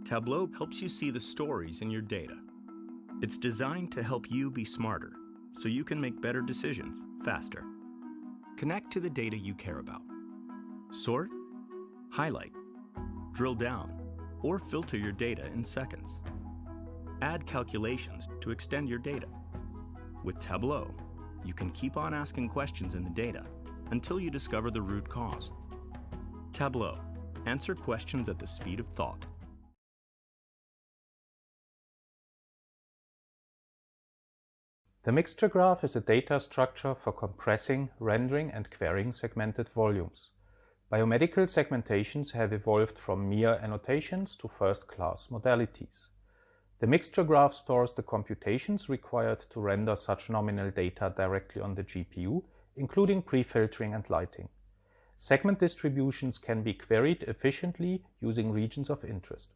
Tableau helps you see the stories in your data. It's designed to help you be smarter, so you can make better decisions faster. Connect to the data you care about. Sort, highlight, drill down, or filter your data in seconds. Add calculations to extend your data. With Tableau, you can keep on asking questions in the data until you discover the root cause. Tableau. Answer questions at the speed of thought. The mixture graph is a data structure for compressing, rendering, and querying segmented volumes. Biomedical segmentations have evolved from mere annotations to first-class modalities. The mixture graph stores the computations required to render such nominal data directly on the GPU, including pre-filtering and lighting. Segment distributions can be queried efficiently using regions of interest.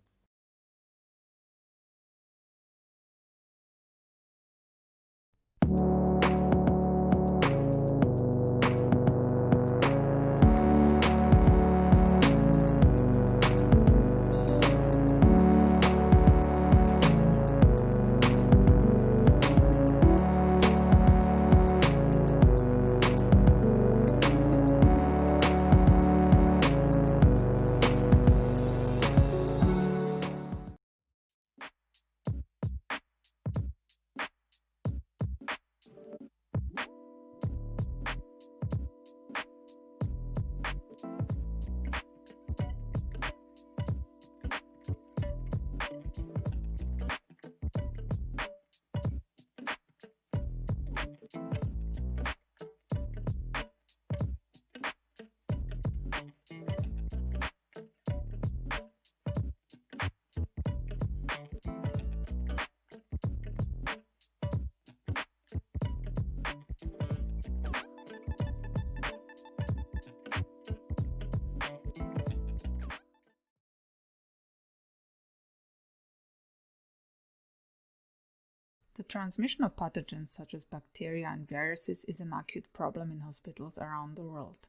The transmission of pathogens such as bacteria and viruses is an acute problem in hospitals around the world.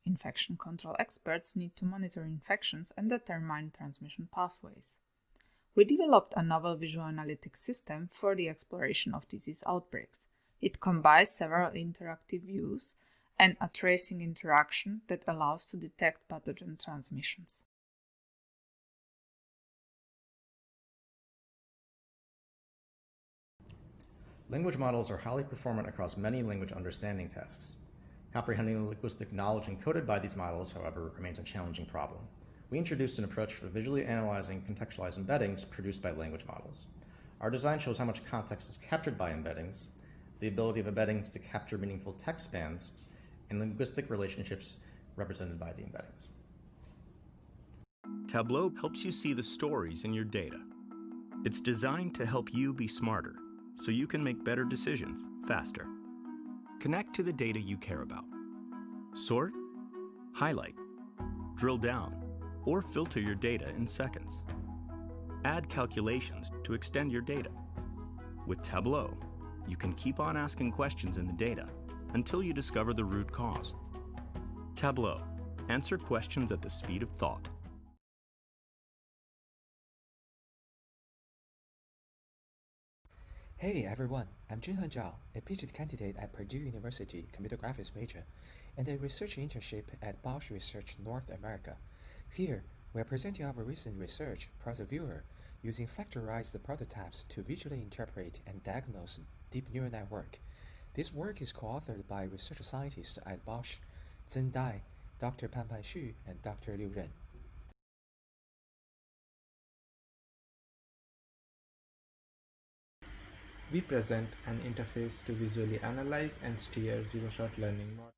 Infection control experts need to monitor infections and determine transmission pathways. We developed a novel visual analytics system for the exploration of disease outbreaks. It combines several interactive views and a tracing interaction that allows to detect pathogen transmissions. Language models are highly performant across many language understanding tasks. Comprehending the linguistic knowledge encoded by these models, however, remains a challenging problem. We introduced an approach for visually analyzing contextualized embeddings produced by language models. Our design shows how much context is captured by embeddings, the ability of embeddings to capture meaningful text spans, and linguistic relationships represented by the embeddings. Tableau helps you see the stories in your data. It's designed to help you be smarter, so you can make better decisions faster. Connect to the data you care about. Sort, highlight, drill down, or filter your data in seconds. Add calculations to extend your data. With Tableau, you can keep on asking questions in the data until you discover the root cause. Tableau. Answer questions at the speed of thought. Hey everyone, I'm Junhan Zhao, a PhD candidate at Purdue University, computer graphics major, and a research internship at Walch Research North America. Here, we are presenting our recent research, Persevere, using factorized prototypes to visually interpret and diagnose deep neural network. This work is co-authored by research scientists at Walch, Zhen Dai, Dr. Panpan Xu, and Dr. Liu Ren. We present an interface to visually analyze and steer zero-shot learning models.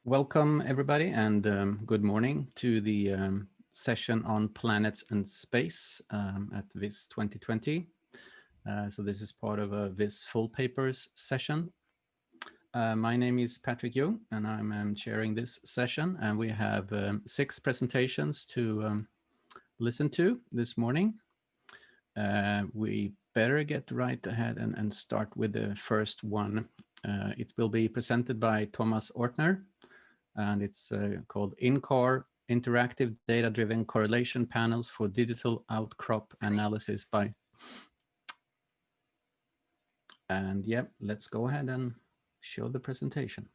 Welcome, everybody, and good morning to the session on planets and space at VIS 2020. So this is part of a VIS full papers session. My name is Patric, and I'm chairing this session, and we have 6 presentations to listen to this morning. We better get right ahead and start with the first one. It will be presented by Thomas Ortner, and it's called InCorr, Interactive Data-Driven Correlation Panels for Digital Outcrop Analysis by... And yeah, let's go ahead and show the presentation.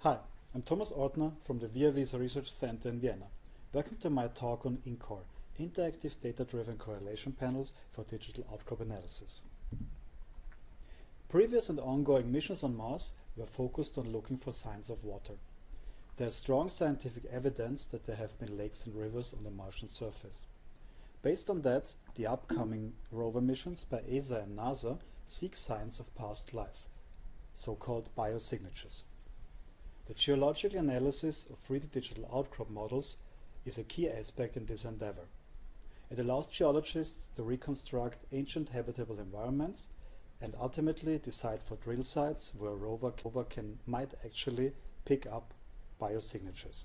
Hi, I'm Thomas Ortner from the VIS Research Center in Vienna. Welcome to my talk on InCorr, Interactive Data-Driven Correlation Panels for Digital Outcrop Analysis. Previous and ongoing missions on Mars were focused on looking for signs of water. There is strong scientific evidence that there have been lakes and rivers on the Martian surface. Based on that, the upcoming rover missions by ESA and NASA seek signs of past life, so-called biosignatures. The geological analysis of 3D digital outcrop models is a key aspect in this endeavor. It allows geologists to reconstruct ancient habitable environments and ultimately decide for drill sites where a rover might actually pick up biosignatures.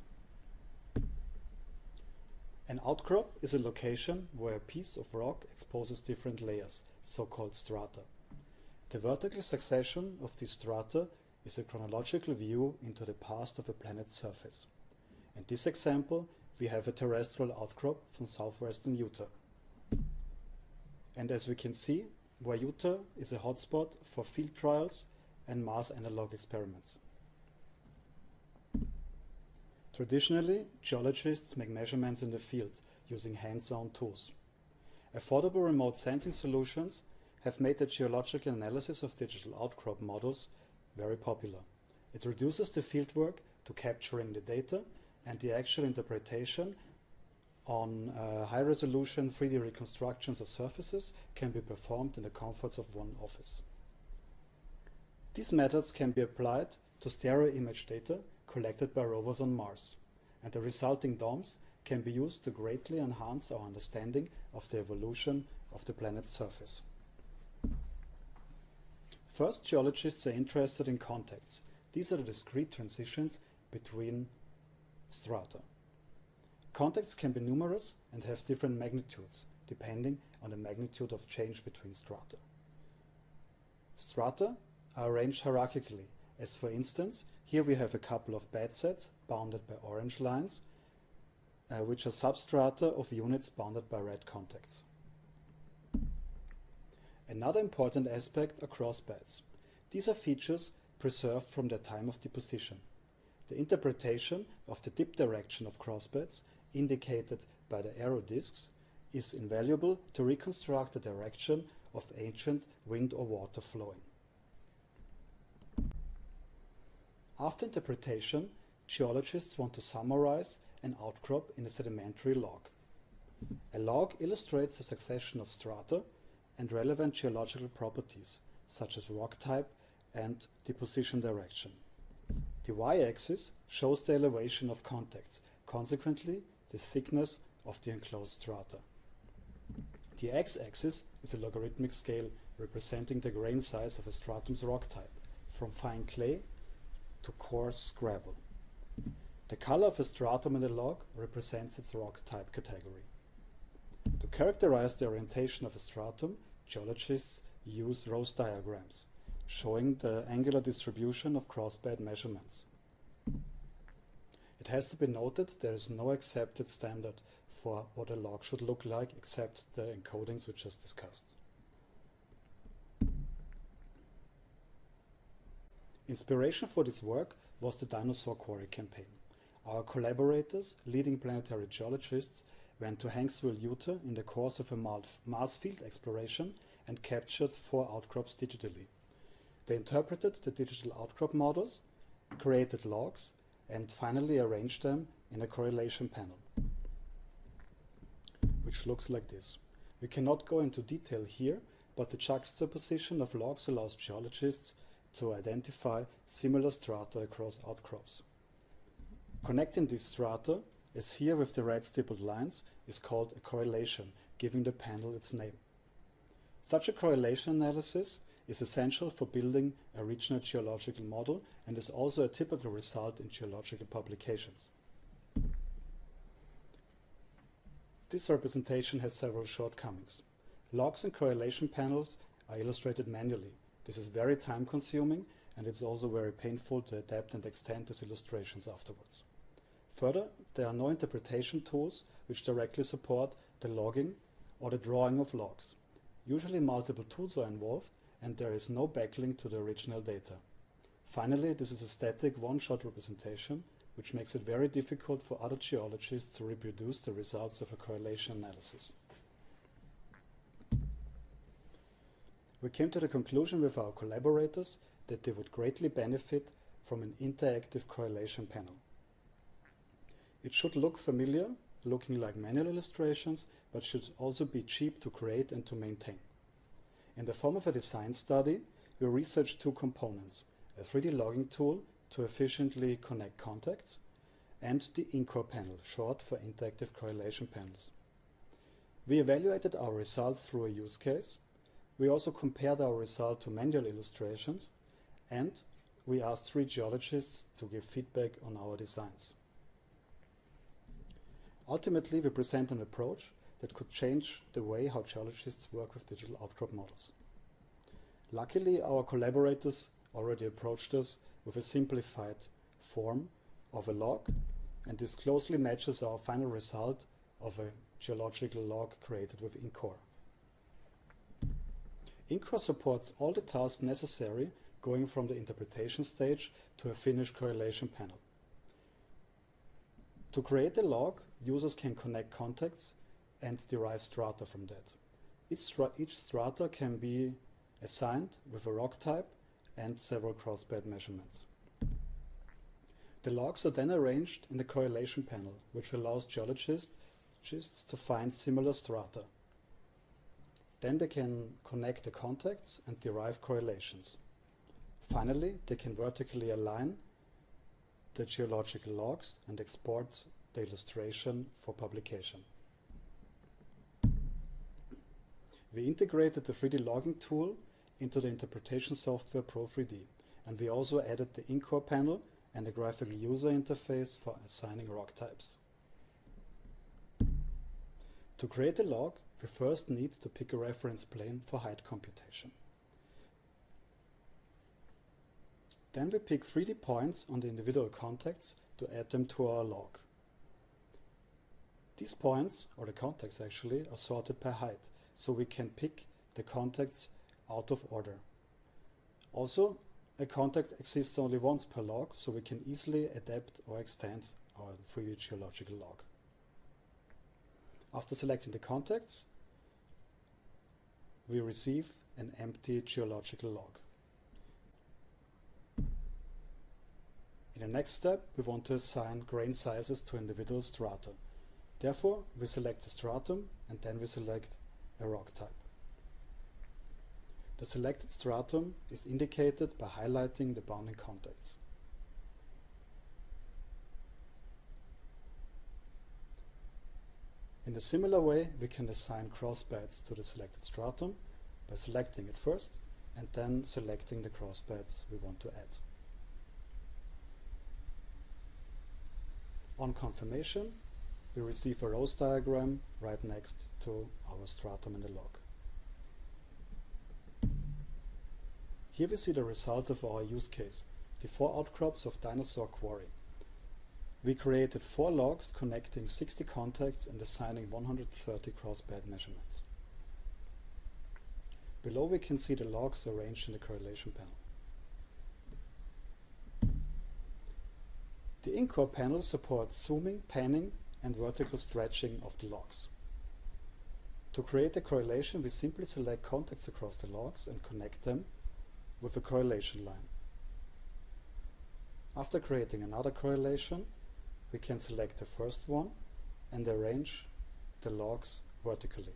An outcrop is a location where a piece of rock exposes different layers, so-called strata. The vertical succession of these strata is a chronological view into the past of a planet's surface. In this example, we have a terrestrial outcrop from southwestern Utah. And as we can see, where Utah is a hotspot for field trials and Mars analog experiments. Traditionally, geologists make measurements in the field using hands-on tools. Affordable remote sensing solutions have made the geological analysis of digital outcrop models very popular. It reduces the fieldwork to capturing the data, and the actual interpretation on high-resolution 3D reconstructions of surfaces can be performed in the comforts of one office. These methods can be applied to stereo image data collected by rovers on Mars, and the resulting DOMs can be used to greatly enhance our understanding of the evolution of the planet's surface. First, geologists are interested in contacts. These are the discrete transitions between strata. Contacts can be numerous and have different magnitudes, depending on the magnitude of change between strata. Strata are arranged hierarchically, as for instance, here we have a couple of bed sets bounded by orange lines, which are substrata of units bounded by red contacts. Another important aspect are crossbeds. These are features preserved from their time of deposition. The interpretation of the dip direction of crossbeds, indicated by the arrow disks, is invaluable to reconstruct the direction of ancient wind or water flowing. After interpretation, geologists want to summarize an outcrop in a sedimentary log. A log illustrates the succession of strata and relevant geological properties, such as rock type and deposition direction. The y-axis shows the elevation of contacts, consequently the thickness of the enclosed strata. The x-axis is a logarithmic scale representing the grain size of a stratum's rock type, from fine clay to coarse gravel. The color of a stratum in the log represents its rock type category. To characterize the orientation of a stratum, geologists use Rose diagrams, showing the angular distribution of crossbed measurements. It has to be noted there is no accepted standard for what a log should look like except the encodings we just discussed. Inspiration for this work was the Dinosaur Quarry campaign. Our collaborators, leading planetary geologists, went to Hanksville, Utah in the course of a Mars field exploration and captured 4 outcrops digitally. They interpreted the digital outcrop models, created logs, and finally arranged them in a correlation panel, which looks like this. We cannot go into detail here, but the juxtaposition of logs allows geologists to identify similar strata across outcrops. Connecting these strata, as here with the red stippled lines, is called a correlation, giving the panel its name. Such a correlation analysis is essential for building a regional geological model and is also a typical result in geological publications. This representation has several shortcomings. Logs and correlation panels are illustrated manually. This is very time-consuming, and it's also very painful to adapt and extend these illustrations afterwards. Further, there are no interpretation tools which directly support the logging or the drawing of logs. Usually multiple tools are involved, and there is no backlink to the original data. Finally, this is a static one-shot representation, which makes it very difficult for other geologists to reproduce the results of a correlation analysis. We came to the conclusion with our collaborators that they would greatly benefit from an interactive correlation panel. It should look familiar, looking like manual illustrations, but should also be cheap to create and to maintain. In the form of a design study, we researched two components, a 3D logging tool to efficiently connect contacts, and the InCorr panel, short for Interactive Correlation Panels. We evaluated our results through a use case. We also compared our result to manual illustrations, and we asked 3 geologists to give feedback on our designs. Ultimately, we present an approach that could change the way how geologists work with digital outcrop models. Luckily, our collaborators already approached us with a simplified form of a log, and this closely matches our final result of a geological log created with InCorr. InCorr supports all the tasks necessary going from the interpretation stage to a finished correlation panel. To create a log, users can connect contacts and derive strata from that. Each strata can be assigned with a rock type and several crossbed measurements. The logs are then arranged in the correlation panel, which allows geologists to find similar strata. Then they can connect the contacts and derive correlations. Finally, they can vertically align the geological logs and export the illustration for publication. We integrated the 3D logging tool into the interpretation software Pro3D, and we also added the InCorr panel and a graphical user interface for assigning rock types. To create a log, we first need to pick a reference plane for height computation. Then we pick 3D points on the individual contacts to add them to our log. These points, or the contacts actually, are sorted by height, so we can pick the contacts out of order. Also, a contact exists only once per log, so we can easily adapt or extend our 3D geological log. After selecting the contacts, we receive an empty geological log. In the next step, we want to assign grain sizes to individual strata. Therefore, we select the stratum and then we select a rock type. The selected stratum is indicated by highlighting the bounding contacts. In a similar way, we can assign crossbeds to the selected stratum by selecting it first and then selecting the crossbeds we want to add. On confirmation, we receive a rows diagram right next to our stratum in the log. Here we see the result of our use case, the 4 outcrops of Dinosaur Quarry. We created 4 logs connecting 60 contacts and assigning 130 crossbed measurements. Below we can see the logs arranged in the correlation panel. The InCorr panel supports zooming, panning, and vertical stretching of the logs. To create a correlation, we simply select contacts across the logs and connect them with a correlation line. After creating another correlation, we can select the first one and arrange the logs vertically.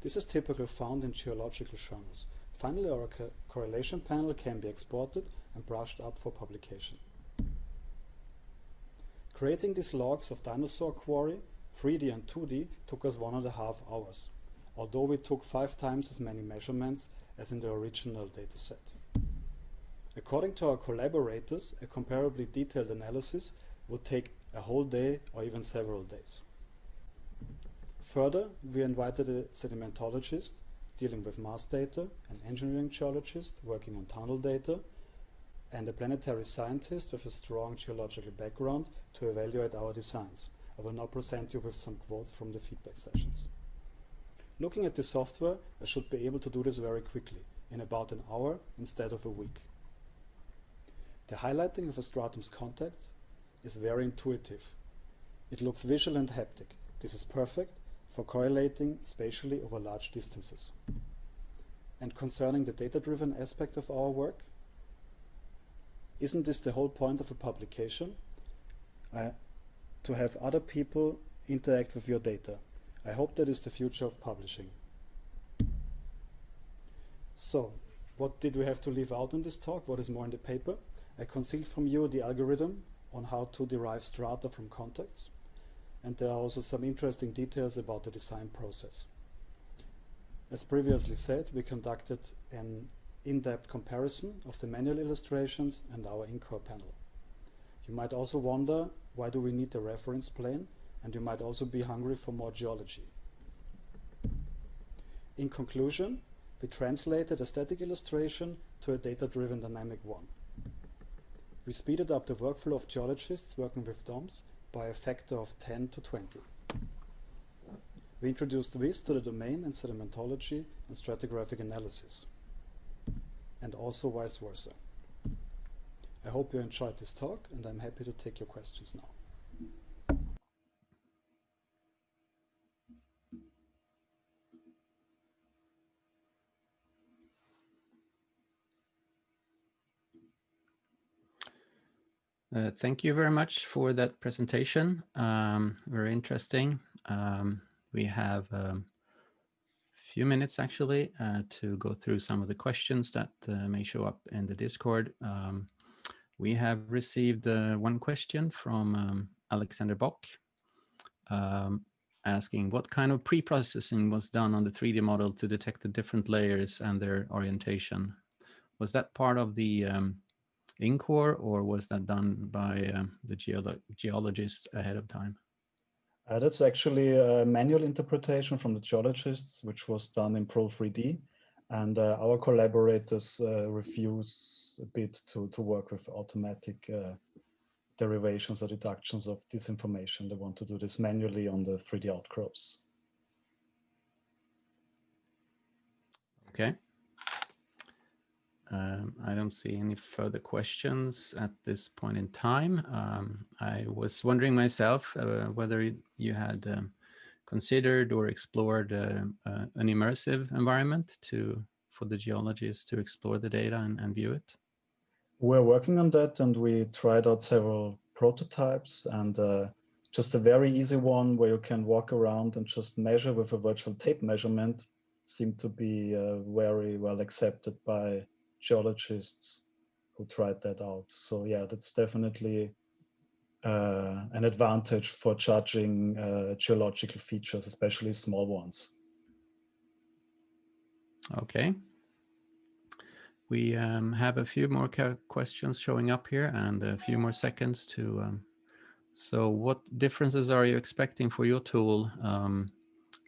This is typically found in geological journals. Finally, our correlation panel can be exported and brushed up for publication. Creating these logs of dinosaur quarry, 3D and 2D, took us 1.5 hours, although we took 5 times as many measurements as in the original dataset. According to our collaborators, a comparably detailed analysis would take a whole day or even several days. Further, we invited a sedimentologist dealing with mass data, an engineering geologist working on tunnel data, and a planetary scientist with a strong geological background to evaluate our designs. I will now present you with some quotes from the feedback sessions. Looking at the software, I should be able to do this very quickly, in about an hour instead of a week. The highlighting of a stratum's contacts is very intuitive. It looks visual and haptic. This is perfect for correlating spatially over large distances. And concerning the data-driven aspect of our work, isn't this the whole point of a publication? To have other people interact with your data. I hope that is the future of publishing. So, what did we have to leave out in this talk? What is more in the paper? I concealed from you the algorithm on how to derive strata from contacts. And there are also some interesting details about the design process. As previously said, we conducted an in-depth comparison of the manual illustrations and our InCorr panel. You might also wonder, why do we need a reference plane? And you might also be hungry for more geology. In conclusion, we translated a static illustration to a data-driven dynamic one. We speeded up the workflow of geologists working with DOMs by a factor of 10 to 20. We introduced VIS to the domain in sedimentology and stratigraphic analysis, and also vice versa. I hope you enjoyed this talk, and I'm happy to take your questions now. Thank you very much for that presentation. Very interesting. We have a few minutes actually to go through some of the questions that may show up in the Discord. We have received one question from Alexander Bock asking what kind of pre-processing was done on the 3D model to detect the different layers and their orientation. Was that part of the InCorr, or was that done by the geologists ahead of time? That's actually a manual interpretation from the geologists, which was done in Pro3D. And our collaborators refuse a bit to work with automatic derivations or deductions of this information. They want to do this manually on the 3D outcrops. Okay. I don't see any further questions at this point in time. I was wondering myself whether you had considered or explored an immersive environment for the geologists to explore the data and view it. We're working on that, and we tried out several prototypes, and just a very easy one where you can walk around and just measure with a virtual tape measurement seemed to be very well accepted by geologists who tried that out. So yeah, that's definitely an advantage for judging geological features, especially small ones. Okay. We have a few more questions showing up here and a few more seconds to. So what differences are you expecting for your tool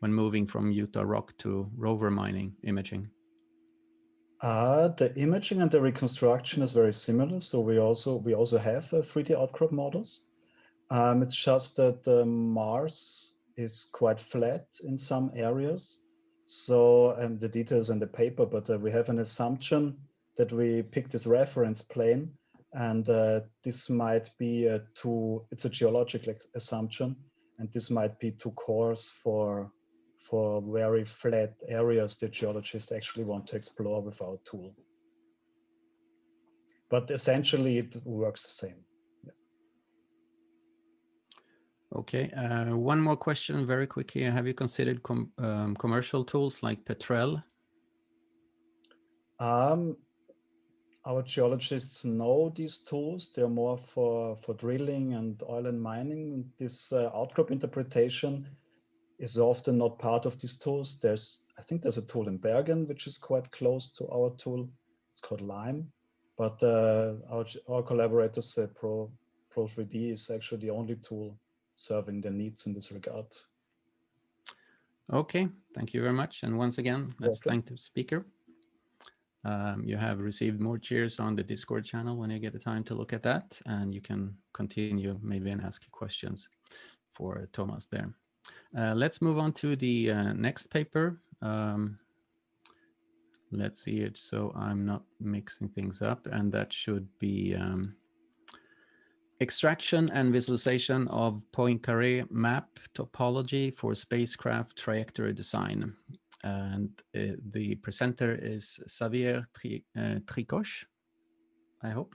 when moving from Utah rock to rover mining imaging? The imaging and the reconstruction is very similar. So we also have 3D outcrop models. It's just that Mars is quite flat in some areas. So the details in the paper, but we have an assumption that we pick this reference plane, and this might be it's a geological assumption, and this might be too coarse for very flat areas that geologists actually want to explore with our tool. But essentially it works the same. Yeah. Okay, one more question very quickly. Have you considered commercial tools like Petrel? Our geologists know these tools. They're more for drilling and oil and mining. This outcrop interpretation is often not part of these tools. I think there's a tool in Bergen, which is quite close to our tool. It's called Lime. But our collaborators say Pro3D is actually the only tool serving their needs in this regard. Okay, thank you very much. And once again, let's thank the speaker. You have received more cheers on the Discord channel when you get the time to look at that, and you can continue maybe and ask questions for Thomas there. Let's move on to the next paper. Let's see it so I'm not mixing things up, and that should be extraction and visualization of Poincaré map topology for spacecraft trajectory design. And the presenter is Xavier Tricoche, I hope.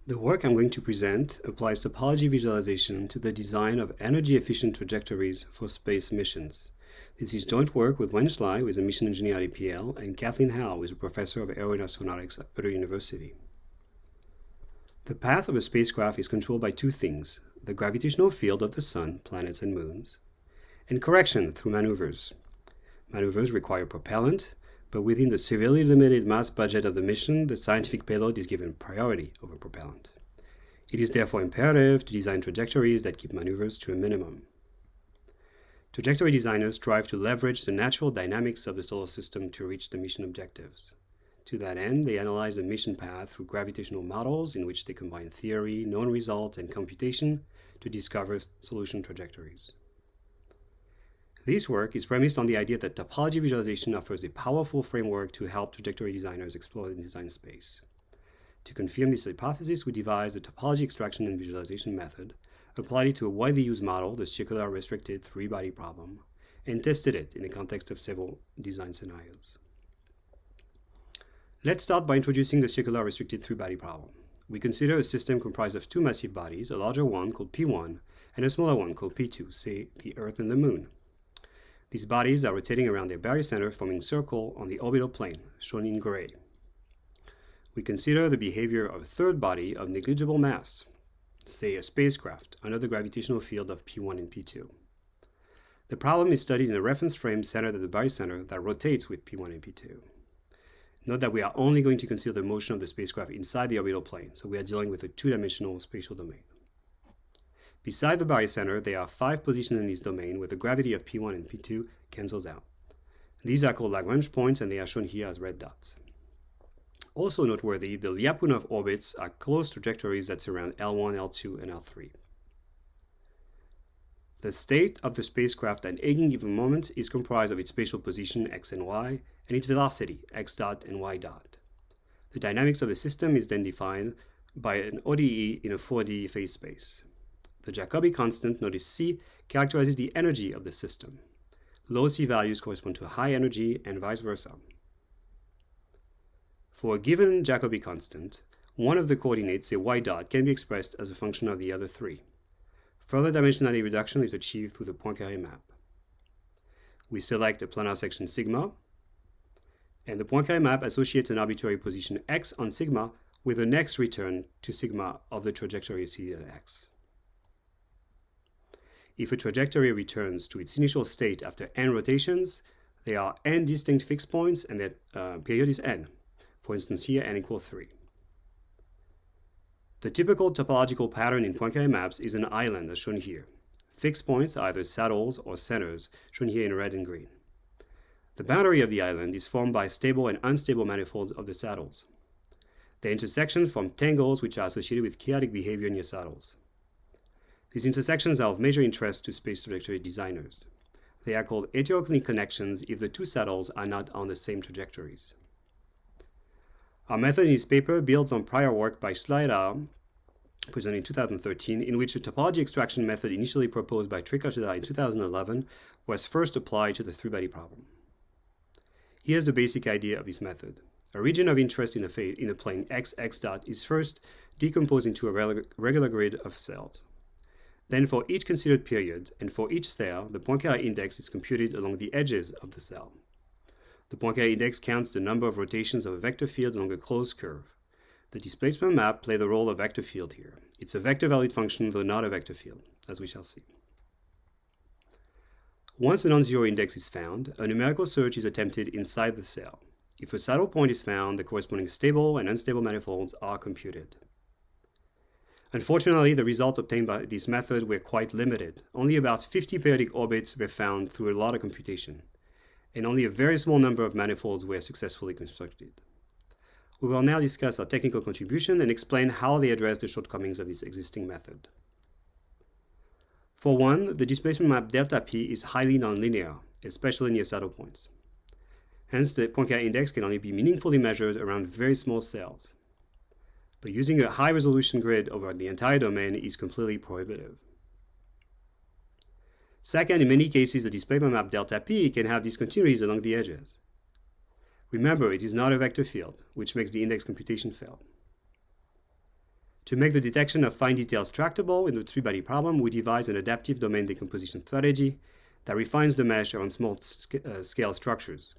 The work I'm going to present applies topology visualization to the design of energy-efficient trajectories for space missions. This is joint work with Wen Schlei, who is a mission engineer at EPL, and Kathleen Howell, who is a professor of aeronautics at Purdue University. The path of a spacecraft is controlled by two things: the gravitational field of the Sun, planets, and moons, and correction through maneuvers. Maneuvers require propellant, but within the severely limited mass budget of the mission, the scientific payload is given priority over propellant. It is therefore imperative to design trajectories that keep maneuvers to a minimum. Trajectory designers strive to leverage the natural dynamics of the solar system to reach the mission objectives. To that end, they analyze the mission path through gravitational models in which they combine theory, known results, and computation to discover solution trajectories. This work is premised on the idea that topology visualization offers a powerful framework to help trajectory designers explore and design space. To confirm this hypothesis, we devised a topology extraction and visualization method, applied it to a widely used model, the circular restricted three-body problem, and tested it in the context of several design scenarios. Let's start by introducing the circular restricted three-body problem. We consider a system comprised of two massive bodies, a larger one called P1 and a smaller one called P2, say the Earth and the Moon. These bodies are rotating around their barycenter, forming a circle on the orbital plane, shown in gray. We consider the behavior of a third body of negligible mass, say a spacecraft, under the gravitational field of P1 and P2. The problem is studied in a reference frame centered at the barycenter that rotates with P1 and P2. Note that we are only going to consider the motion of the spacecraft inside the orbital plane, so we are dealing with a two-dimensional spatial domain. Beside the barycenter, there are 5 positions in this domain where the gravity of P1 and P2 cancels out. These are called Lagrange points, and they are shown here as red dots. Also noteworthy, the Lyapunov orbits are closed trajectories that surround L1, L2, and L3. The state of the spacecraft at any given moment is comprised of its spatial position x and y, and its velocity x dot and y dot. The dynamics of the system is then defined by an ODE in a 4D phase space. The Jacobi constant, notice C, characterizes the energy of the system. Low C values correspond to high energy and vice versa. For a given Jacobi constant, one of the coordinates, say y dot, can be expressed as a function of the other three. Further dimensionality reduction is achieved through the Poincaré map. We select a planar section sigma, and the Poincaré map associates an arbitrary position x on sigma with the next return to sigma of the trajectory seated at x. If a trajectory returns to its initial state after n rotations, there are n distinct fixed points, and that period is n. For instance, here n equals 3. The typical topological pattern in Poincaré maps is an island, as shown here. Fixed points are either saddles or centers, shown here in red and green. The boundary of the island is formed by stable and unstable manifolds of the saddles. The intersections form tangles which are associated with chaotic behavior near saddles. These intersections are of major interest to space trajectory designers. They are called heteroclinic connections if the two saddles are not on the same trajectories. Our method in this paper builds on prior work by Schlei et al., presented in 2013, in which a topology extraction method initially proposed by Tricoche et al. In 2011 was first applied to the three-body problem. Here's the basic idea of this method. A region of interest in a plane x dot is first decomposed into a regular grid of cells. Then for each considered period and for each cell, the Poincaré index is computed along the edges of the cell. The Poincaré index counts the number of rotations of a vector field along a closed curve. The displacement map plays the role of vector field here. It's a vector-valued function, though not a vector field, as we shall see. Once a non-zero index is found, a numerical search is attempted inside the cell. If a saddle point is found, the corresponding stable and unstable manifolds are computed. Unfortunately, the results obtained by this method were quite limited. Only about 50 periodic orbits were found through a lot of computation, and only a very small number of manifolds were successfully constructed. We will now discuss our technical contribution and explain how they address the shortcomings of this existing method. For one, the displacement map delta p is highly nonlinear, especially near saddle points. Hence, the Poincaré index can only be meaningfully measured around very small cells. But using a high-resolution grid over the entire domain is completely prohibitive. Second, in many cases, the displacement map delta p can have discontinuities along the edges. Remember, it is not a vector field, which makes the index computation fail. To make the detection of fine details tractable in the three-body problem, we devise an adaptive domain decomposition strategy that refines the mesh around small-scale structures.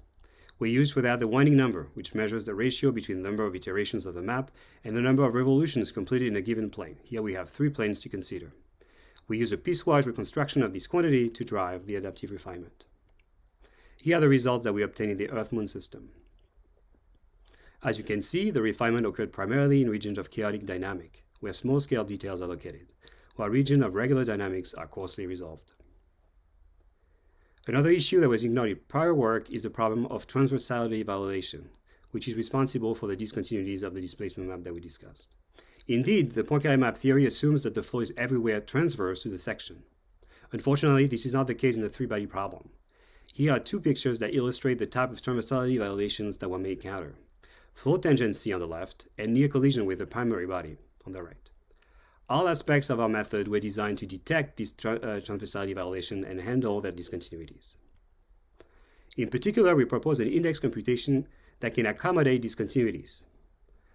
We use for that the winding number, which measures the ratio between the number of iterations of the map and the number of revolutions completed in a given plane. Here we have 3 planes to consider. We use a piecewise reconstruction of this quantity to drive the adaptive refinement. Here are the results that we obtained in the Earth-Moon system. As you can see, the refinement occurred primarily in regions of chaotic dynamic, where small-scale details are located, while regions of regular dynamics are coarsely resolved. Another issue that was ignored in prior work is the problem of transversality validation, which is responsible for the discontinuities of the displacement map that we discussed. Indeed, the Poincaré map theory assumes that the flow is everywhere transverse to the section. Unfortunately, this is not the case in the three-body problem. Here are 2 pictures that illustrate the type of transversality violations that one may encounter. Flow tangency on the left, and near collision with the primary body on the right. All aspects of our method were designed to detect this transversality violation and handle their discontinuities. In particular, we propose an index computation that can accommodate discontinuities.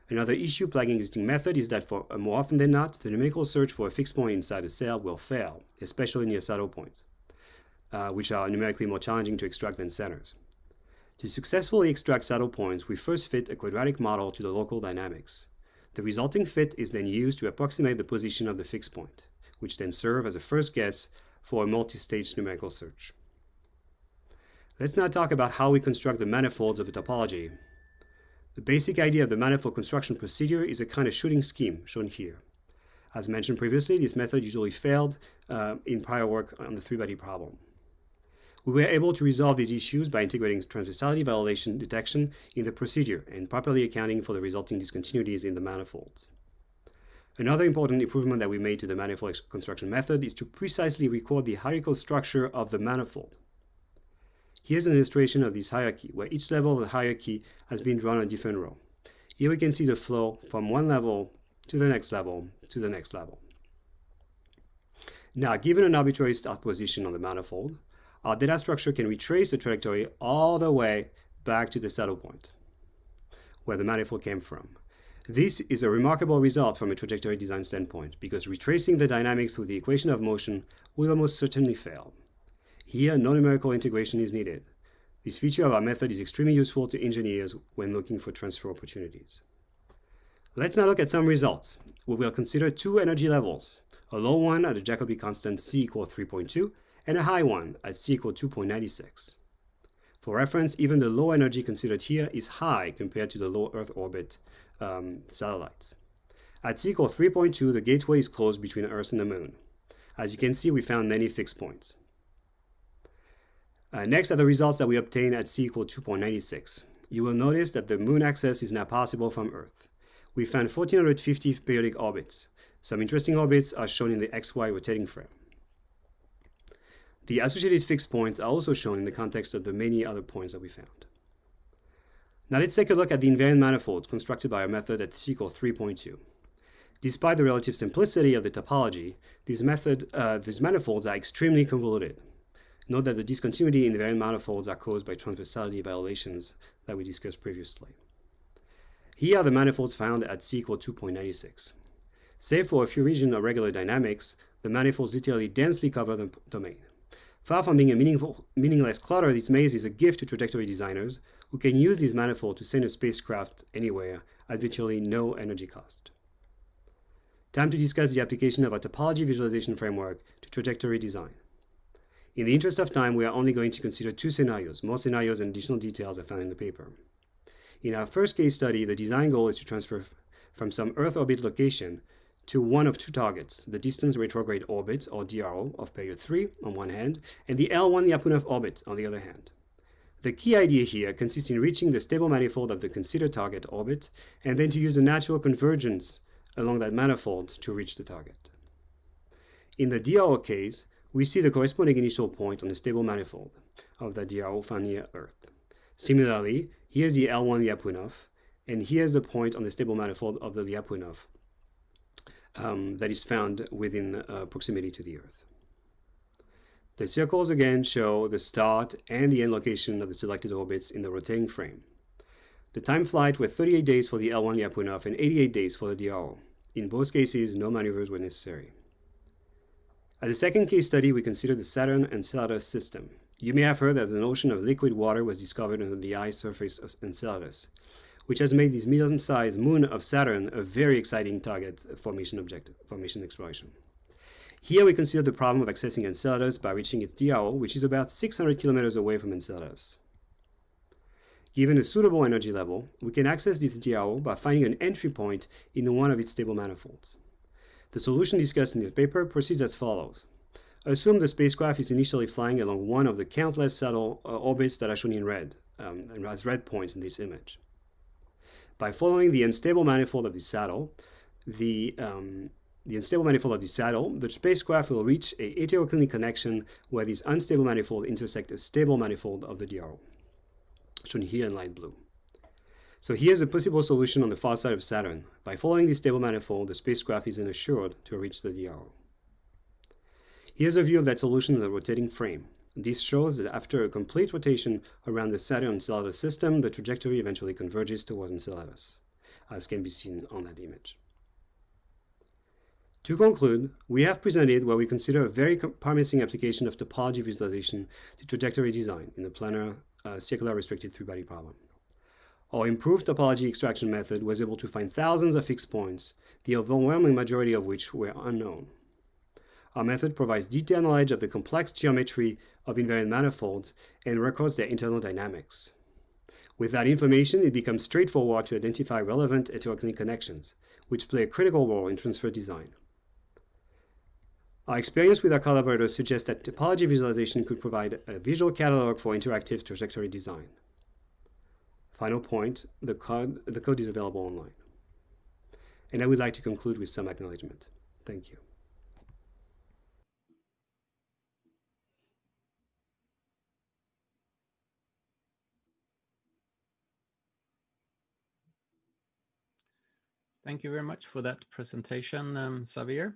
Another issue plaguing existing method is that for more often than not, the numerical search for a fixed point inside a cell will fail, especially near saddle points, which are numerically more challenging to extract than centers. To successfully extract saddle points, we first fit a quadratic model to the local dynamics. The resulting fit is then used to approximate the position of the fixed point, which then serves as a first guess for a multi-stage numerical search. Let's now talk about how we construct the manifolds of a topology. The basic idea of the manifold construction procedure is a kind of shooting scheme shown here. As mentioned previously, this method usually failed in prior work on the three-body problem. We were able to resolve these issues by integrating transversality violation detection in the procedure and properly accounting for the resulting discontinuities in the manifolds. Another important improvement that we made to the manifold construction method is to precisely record the hierarchical structure of the manifold. Here's an illustration of this hierarchy, where each level of the hierarchy has been drawn on a different row. Here we can see the flow from one level to the next level to the next level. Now, given an arbitrary start position on the manifold, our data structure can retrace the trajectory all the way back to the saddle point, where the manifold came from. This is a remarkable result from a trajectory design standpoint, because retracing the dynamics through the equation of motion will almost certainly fail. Here, no numerical integration is needed. This feature of our method is extremely useful to engineers when looking for transfer opportunities. Let's now look at some results. We will consider 2 energy levels, a low one at a Jacobi constant c equals 3.2, and a high one at c equals 2.96. For reference, even the low energy considered here is high compared to the low Earth orbit satellites. At c equals 3.2, the gateway is closed between Earth and the Moon. As you can see, we found many fixed points. Next are the results that we obtained at c equals 2.96. You will notice that the Moon access is now possible from Earth. We found 1450 periodic orbits. Some interesting orbits are shown in the XY rotating frame. The associated fixed points are also shown in the context of the many other points that we found. Now let's take a look at the invariant manifolds constructed by our method at c equals 3.2. Despite the relative simplicity of the topology, these manifolds are extremely convoluted. Note that the discontinuity in invariant manifolds are caused by transversality violations that we discussed previously. Here are the manifolds found at c equal 2.96. Save for a few regions of regular dynamics, the manifolds literally densely cover the domain. Far from being a meaningless clutter, this maze is a gift to trajectory designers who can use these manifolds to send a spacecraft anywhere at virtually no energy cost. Time to discuss the application of our topology visualization framework to trajectory design. In the interest of time, we are only going to consider two scenarios. More scenarios and additional details are found in the paper. In our first case study, the design goal is to transfer from some Earth orbit location to one of two targets, the distant retrograde orbit, or DRO, of period 3 on one hand, and the L1 Lyapunov orbit on the other hand. The key idea here consists in reaching the stable manifold of the considered target orbit, and then to use the natural convergence along that manifold to reach the target. In the DRO case, we see the corresponding initial point on the stable manifold of the DRO found near Earth. Similarly, here's the L1 Lyapunov, and here's the point on the stable manifold of the Lyapunov that is found within proximity to the Earth. The circles again show the start and the end location of the selected orbits in the rotating frame. The time flight were 38 days for the L1 Lyapunov and 88 days for the DRO. In both cases, no maneuvers were necessary. As a second case study, we consider the Saturn Enceladus system. You may have heard that an ocean of liquid water was discovered under the ice surface of Enceladus, which has made this medium-sized moon of Saturn a very exciting target for mission exploration. Here we consider the problem of accessing Enceladus by reaching its DRO, which is about 600 kilometers away from Enceladus. Given a suitable energy level, we can access this DRO by finding an entry point in one of its stable manifolds. The solution discussed in the paper proceeds as follows. Assume the spacecraft is initially flying along one of the countless saddle orbits that are shown in red, and as red points in this image. By following the unstable manifold of the saddle, the spacecraft will reach a heteroclinic connection where this unstable manifold intersects a stable manifold of the DRO, shown here in light blue. So here's a possible solution on the far side of Saturn. By following this stable manifold, the spacecraft is assured to reach the DRO. Here's a view of that solution in the rotating frame. This shows that after a complete rotation around the Saturn-Enceladus system, the trajectory eventually converges towards Enceladus, as can be seen on that image. To conclude, we have presented what we consider a very promising application of topology visualization to trajectory design in the planar circular restricted three-body problem. Our improved topology extraction method was able to find thousands of fixed points, the overwhelming majority of which were unknown. Our method provides detailed knowledge of the complex geometry of invariant manifolds and records their internal dynamics. With that information, it becomes straightforward to identify relevant heteroclinic connections, which play a critical role in transfer design. Our experience with our collaborators suggests that topology visualization could provide a visual catalog for interactive trajectory design. Final point, the code is available online. And I would like to conclude with some acknowledgement. Thank you. Thank you very much for that presentation, Xavier.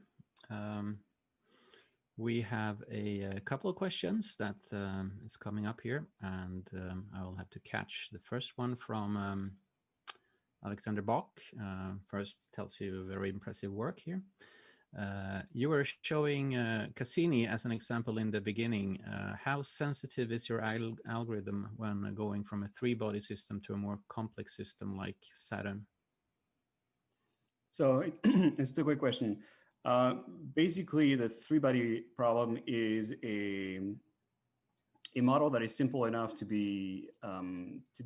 We have a couple of questions that is coming up here, and I will have to catch the first one from Alexander Bach. First tells you very impressive work here. You were showing Cassini as an example in the beginning. How sensitive is your algorithm when going from a three-body system to a more complex system like Saturn? So it's a great question. Basically, the three-body problem is a model that is simple enough to be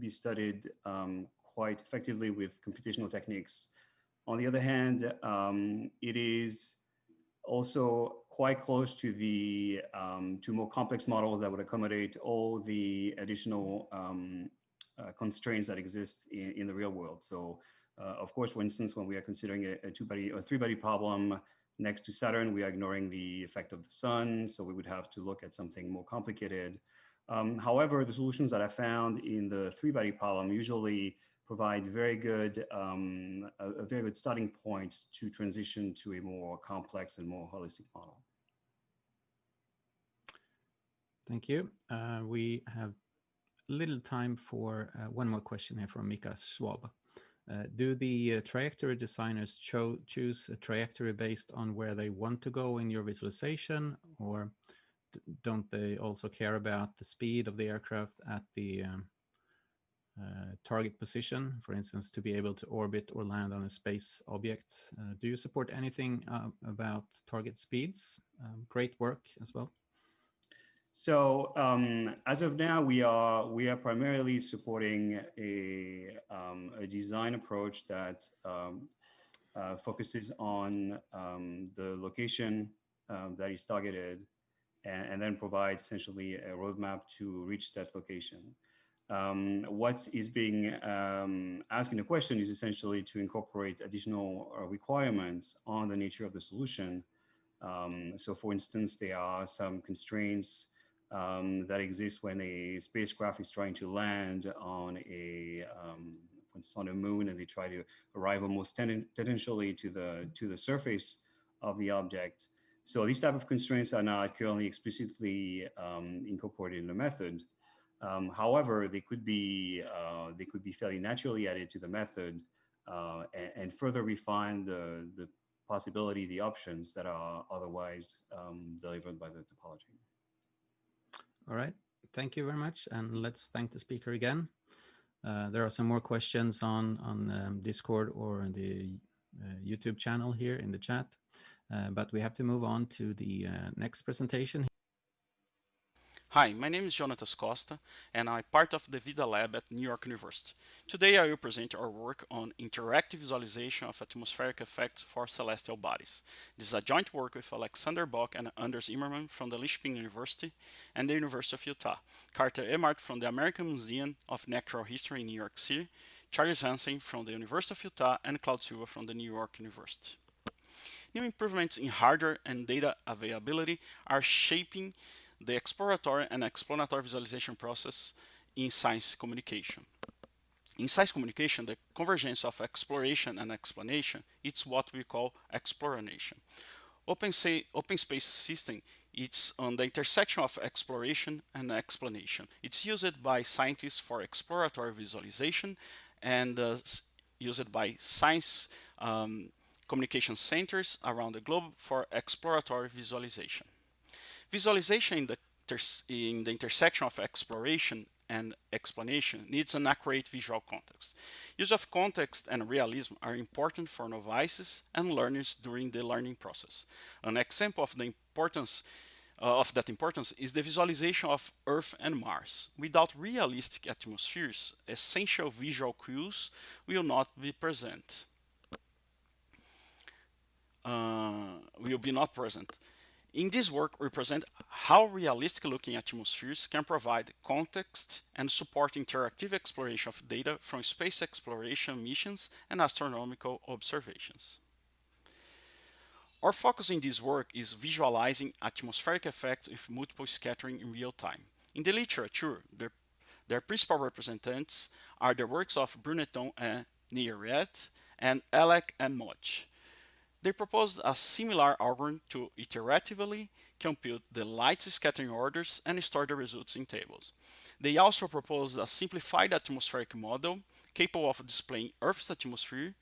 studied quite effectively with computational techniques. On the other hand, it is also quite close to the to more complex models that would accommodate all the additional constraints that exist in the real world. So, of course, for instance, when we are considering a three-body problem next to Saturn, we are ignoring the effect of the sun, so we would have to look at something more complicated. However, the solutions that I found in the three-body problem usually provide a very good starting point to transition to a more complex and more holistic model. Thank you. We have little time for one more question here from Mika Schwab. Do the trajectory designers choose a trajectory based on where they want to go in your visualization, or don't they also care about the speed of the aircraft at the target position, for instance, to be able to orbit or land on a space object? Do you support anything about target speeds? Great work as well. So as of now, we are primarily supporting a design approach that focuses on the location that is targeted, and then provides essentially a roadmap to reach that location. What is being asked in the question is essentially to incorporate additional requirements on the nature of the solution. So for instance, there are some constraints that exist when a spacecraft is trying to land on for instance, on the moon, and they try to arrive almost tangentially to the surface of the object. So these type of constraints are not currently explicitly incorporated in the method. However, they could be fairly naturally added to the method and further refine the possibility, the options that are otherwise delivered by the topology. All right, thank you very much, and let's thank the speaker again. There are some more questions on Discord or the YouTube channel here in the chat, but we have to move on to the next presentation. Hi, my name is Jonatas Costa, and I'm part of the VIDA lab at New York University. Today I will present our work on interactive visualization of atmospheric effects for celestial bodies. This is a joint work with Alexander Bock and Anders Immermann from the Linköping University and the University of Utah, Carter Emart from the American Museum of Natural History in New York City, Charles Hansen from the University of Utah, and Claude Silva from the New York University. New improvements in hardware and data availability are shaping the exploratory and explanatory visualization process in science communication. In science communication, the convergence of exploration and explanation is what we call exploration. Open space system, it's on the intersection of exploration and explanation. It's used by scientists for exploratory visualization and used by science communication centers around the globe for exploratory visualization. Visualization in the intersection of exploration and explanation needs an accurate visual context. Use of context and realism are important for novices and learners during the learning process. An example of the importance that importance is the visualization of Earth and Mars. Without realistic atmospheres, essential visual cues will not be present. In this work, we present how realistic-looking atmospheres can provide context and support interactive exploration of data from space exploration missions and astronomical observations. Our focus in this work is visualizing atmospheric effects with multiple scattering in real time. In the literature, their principal representatives are the works of Bruneton and Nieret and Elek and Walch. They proposed a similar algorithm to iteratively compute the light scattering orders and store the results in tables. They also proposed a simplified atmospheric model capable of displaying Earth's atmosphere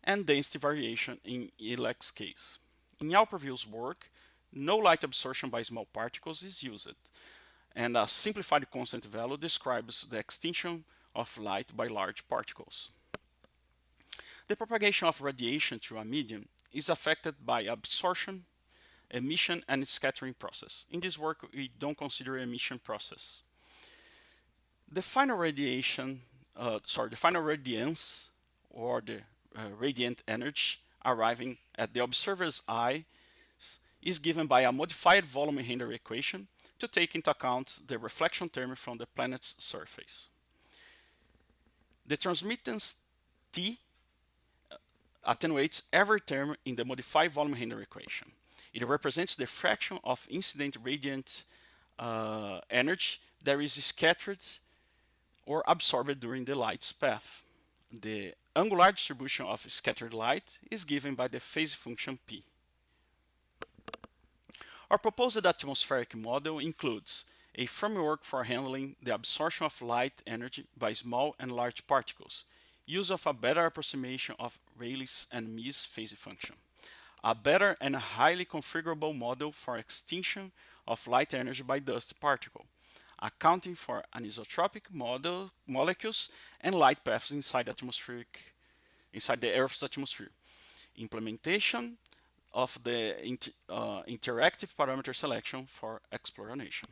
and density variation in Elek's case. In Alperville's work, no light absorption by small particles is used, and a simplified constant value describes the extinction of light by large particles. The propagation of radiation through a medium is affected by absorption, emission, and scattering process. In this work, we don't consider emission process. The final radiance or the radiant energy arriving at the observer's eye is given by a modified volume-Henry equation to take into account the reflection term from the planet's surface. The transmittance T attenuates every term in the modified volume-Henry equation. It represents the fraction of incident radiant energy that is scattered or absorbed during the light's path. The angular distribution of scattered light is given by the phase function P. Our proposed atmospheric model includes a framework for handling the absorption of light energy by small and large particles, use of a better approximation of Rayleigh's and Mies phase function, a better and highly configurable model for extinction of light energy by dust particle, accounting for anisotropic molecules and light paths inside the Earth's atmosphere, implementation of the interactive parameter selection for exploration.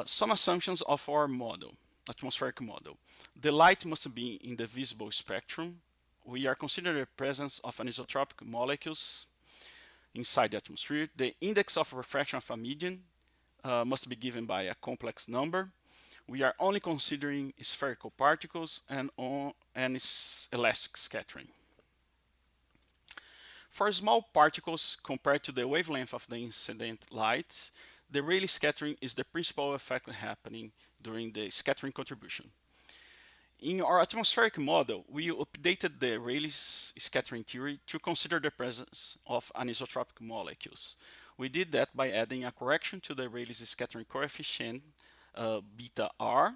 Some assumptions of our model, atmospheric model. The light must be in the visible spectrum. We are considering the presence of anisotropic molecules inside the atmosphere. The index of refraction of a medium must be given by a complex number. We are only considering spherical particles and elastic scattering. For small particles compared to the wavelength of the incident light, the Rayleigh scattering is the principal effect happening during the scattering contribution. In our atmospheric model, we updated the Rayleigh's scattering theory to consider the presence of anisotropic molecules. We did that by adding a correction to the Rayleigh's scattering coefficient, beta r,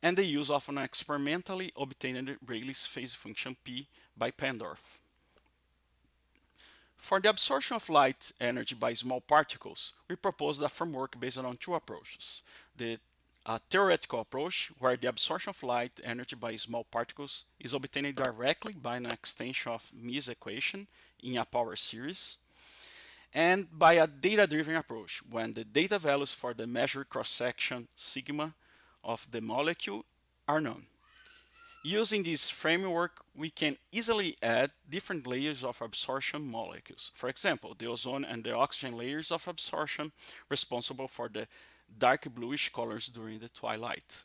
and the use of an experimentally obtained Rayleigh's phase function p by Pendorf. For the absorption of light energy by small particles, we proposed a framework based on two approaches. A theoretical approach, where the absorption of light energy by small particles is obtained directly by an extension of Mies equation in a power series, and by a data-driven approach, when the data values for the measured cross-section sigma of the molecule are known. Using this framework, we can easily add different layers of absorption molecules. For example, the ozone and the oxygen layers of absorption responsible for the dark bluish colors during the twilight.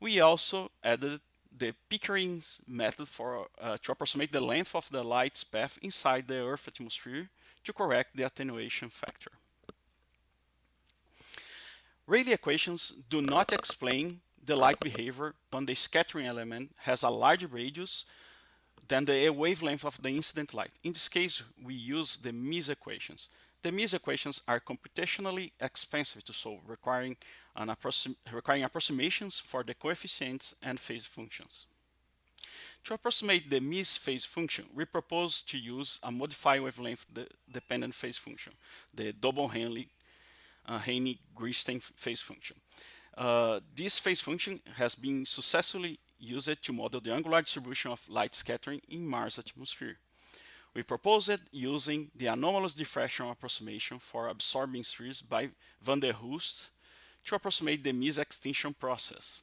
We also added the Pickering method to approximate the length of the light's path inside the Earth's atmosphere to correct the attenuation factor. Rayleigh equations do not explain the light behavior when the scattering element has a larger radius than the wavelength of the incident light. In this case, we use the Mies equations. The Mies equations are computationally expensive to solve, requiring approximations for the coefficients and phase functions. To approximate the Mies phase function, we propose to use a modified wavelength-dependent phase function, the double Heine-Greenstein phase function. This phase function has been successfully used to model the angular distribution of light scattering in Mars' atmosphere. We propose it using the anomalous diffraction approximation for absorbing spheres by van der Hulst to approximate the Mies extinction process.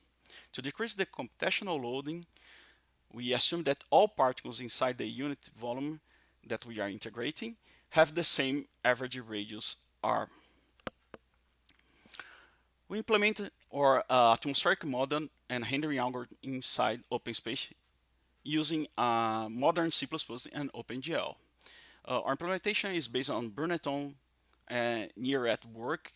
To decrease the computational loading, we assume that all particles inside the unit volume that we are integrating have the same average radius r. We implemented our atmospheric model and rendering algorithm inside OpenSpace using modern C++ and OpenGL. Our implementation is based on Bruneton near-at work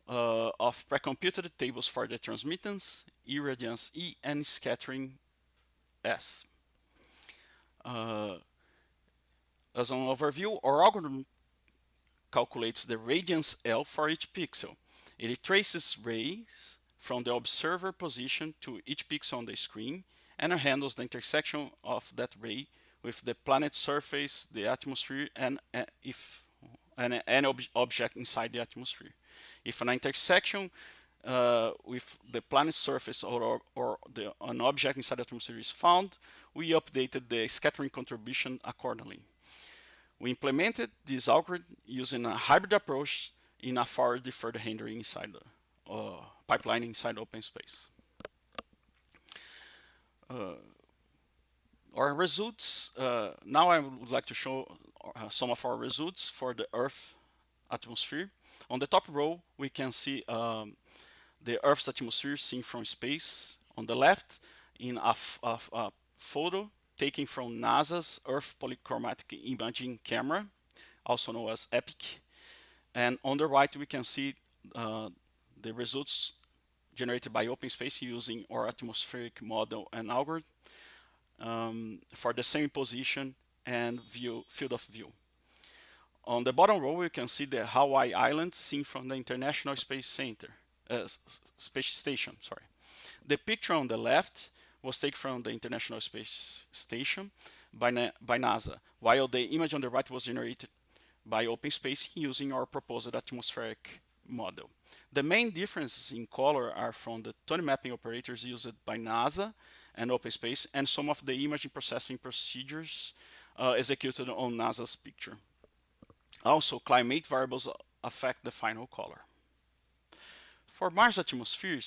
of pre-computed tables for the transmittance, irradiance E, and scattering S. As an overview, our algorithm calculates the radiance L for each pixel. It traces rays from the observer position to each pixel on the screen and handles the intersection of that ray with the planet's surface, the atmosphere, and any object inside the atmosphere. If an intersection with the planet's surface or an object inside the atmosphere is found, we updated the scattering contribution accordingly. We implemented this algorithm using a hybrid approach in a forward deferred rendering inside the pipeline inside OpenSpace. Our results, now I would like to show some of our results for the Earth atmosphere. On the top row, we can see the Earth's atmosphere seen from space. On the left, in a photo taken from NASA's Earth Polychromatic Imaging Camera, also known as EPIC. And on the right, we can see the results generated by OpenSpace using our atmospheric model and algorithm for the same position and field of view. On the bottom row, we can see the Hawaii Islands seen from the International Space Station. The picture on the left was taken from the International Space Station by NASA, while the image on the right was generated by OpenSpace using our proposed atmospheric model. The main differences in color are from the tone mapping operators used by NASA and OpenSpace and some of the image processing procedures executed on NASA's picture. Also, climate variables affect the final color. For Mars atmosphere,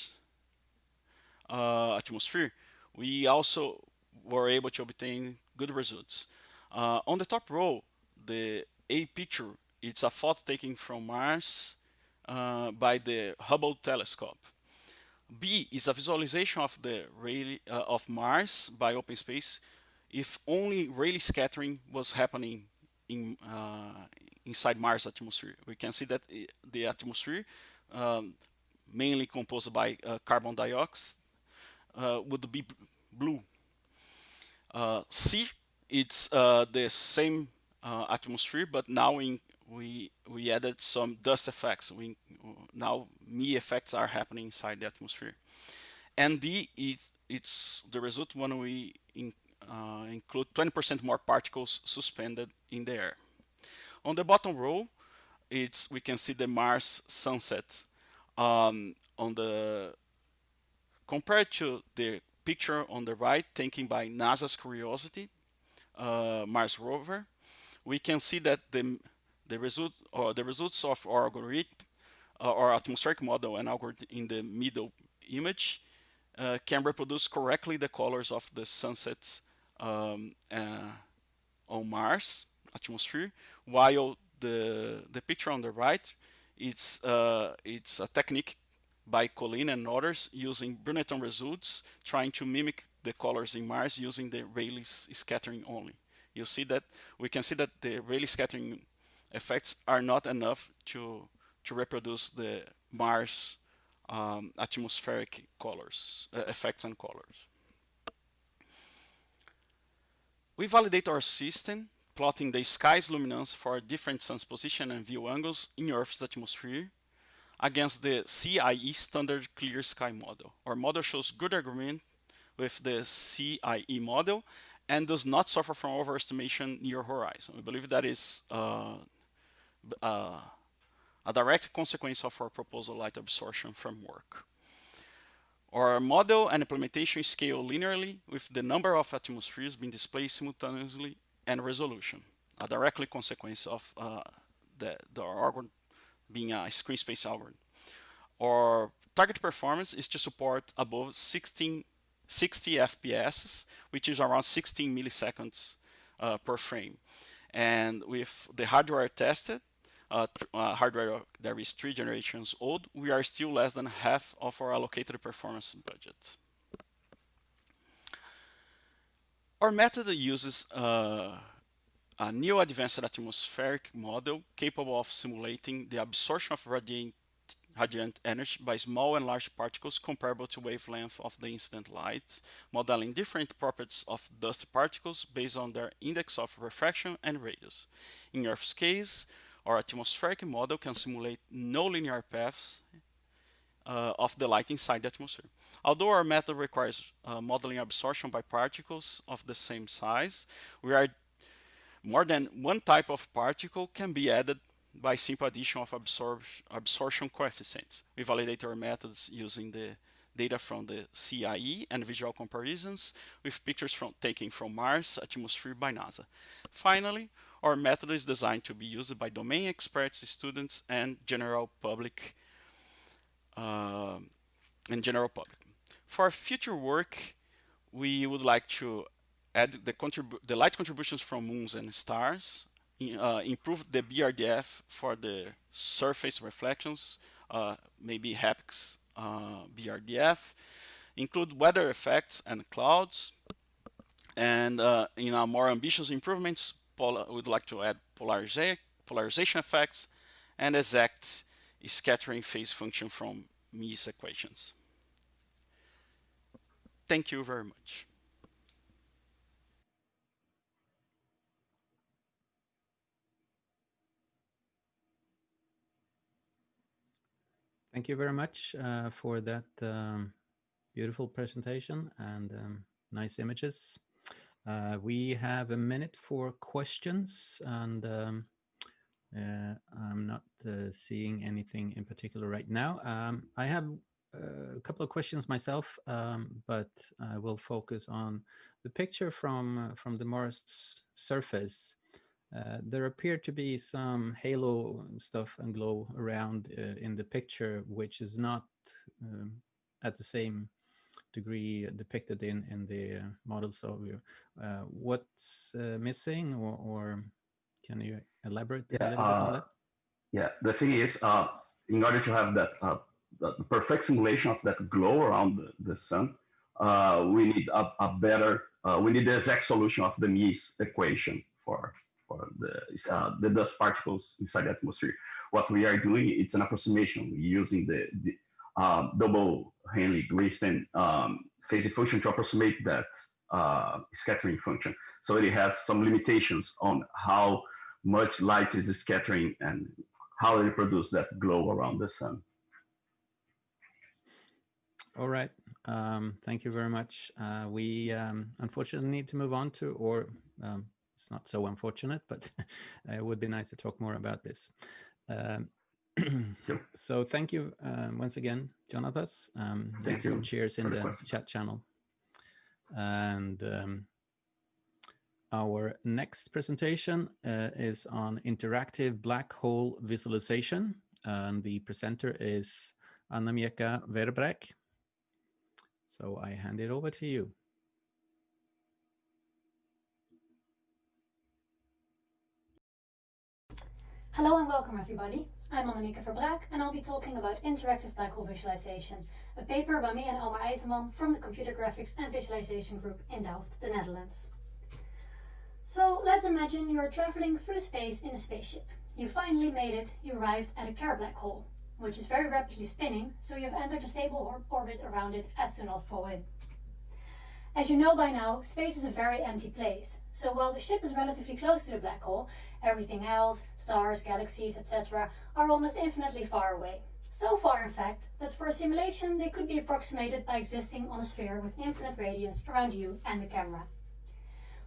we also were able to obtain good results. On the top row, the A picture, it's a photo taken from Mars by the Hubble telescope. B is a visualization of the of Mars by OpenSpace if only Rayleigh scattering was happening in, inside Mars atmosphere. We can see that the atmosphere, mainly composed by carbon dioxide, would be blue. C, it's the same atmosphere, but now we added some dust effects. Now me effects are happening inside the atmosphere. And D, it's the result when we include 20% more particles suspended in the air. On the bottom row, we can see the Mars sunsets. Compared to the picture on the right taken by NASA's Curiosity Mars rover, we can see that the results of our algorithm, our atmospheric model and algorithm in the middle image can reproduce correctly the colors of the sunsets on Mars atmosphere, while the picture on the right, it's a technique by Colleen and others using Brunetton results, trying to mimic the colors in Mars using the Rayleigh scattering only. You see that we can see that the Rayleigh scattering effects are not enough to reproduce the Mars atmospheric colors, effects and colors. We validate our system, plotting the sky's luminance for different sun's position and view angles in Earth's atmosphere against the CIE standard clear sky model. Our model shows good agreement with the CIE model and does not suffer from overestimation near horizon. We believe that is a direct consequence of our proposal light absorption framework. Our model and implementation scale linearly with the number of atmospheres being displayed simultaneously and resolution, a directly consequence of the algorithm being a screen space algorithm. Our target performance is to support above 60 FPS, which is around 16 milliseconds per frame. And with the hardware tested, hardware that is 3 generations old, we are still less than half of our allocated performance budget. Our method uses a new advanced atmospheric model capable of simulating the absorption of radiant energy by small and large particles comparable to wavelength of the incident light, modeling different properties of dust particles based on their index of refraction and radius. In Earth's case, our atmospheric model can simulate no linear paths of the light inside the atmosphere. Although our method requires modeling absorption by particles of the same size, more than one type of particle can be added by simple addition of absorption coefficients. We validate our methods using the data from the CIE and visual comparisons with pictures taken from Mars atmosphere by NASA. Finally, our method is designed to be used by domain experts, students, and general public. For future work, we would like to add the light contributions from moons and stars, improve the BRDF for the surface reflections, maybe HAPX BRDF, include weather effects and clouds, and in our more ambitious improvements, we'd like to add polarization effects and exact scattering phase function from Mies equations. Thank you very much. Thank you very much for that beautiful presentation and nice images. We have a minute for questions, and I'm not seeing anything in particular right now. I have a couple of questions myself, but I will focus on the picture from the Mars surface. There appear to be some halo stuff and glow around in the picture, which is not at the same degree depicted in the models of you. What's missing, or can you elaborate a little bit on that? Yeah, the thing is, in order to have that the perfect simulation of that glow around the sun, we need a better, we need the exact solution of the VIS equation for the dust particles inside the atmosphere. What we are doing, it's an approximation using the double Henle-Greenspan phasing function to approximate that scattering function. So it has some limitations on how much light is scattering and how it produces that glow around the sun. All right. Thank you very much. We unfortunately need to move on to, or it's not so unfortunate, but it would be nice to talk more about this. So thank you once again, Jonathas. Thank you. Some cheers in the chat channel. And our next presentation is on interactive black hole visualization. And the presenter is Anna-Mieka Verbrek. So I hand it over to you. Hello and welcome everybody. I'm Anna-Mieka Verbrek and I'll be talking about interactive black hole visualization, a paper by me and Elmar IJzerman from the Computer Graphics and Visualization Group in Delft, the Netherlands. So let's imagine you're traveling through space in a spaceship. You finally made it, you arrived at a Kerr black hole, which is very rapidly spinning, so you've entered a stable orbit around it as to not fall in. As you know by now, space is a very empty place, so while the ship is relatively close to the black hole, everything else, stars, galaxies, etc., are almost infinitely far away. So far, in fact, that for a simulation they could be approximated by existing on a sphere with infinite radius around you and the camera.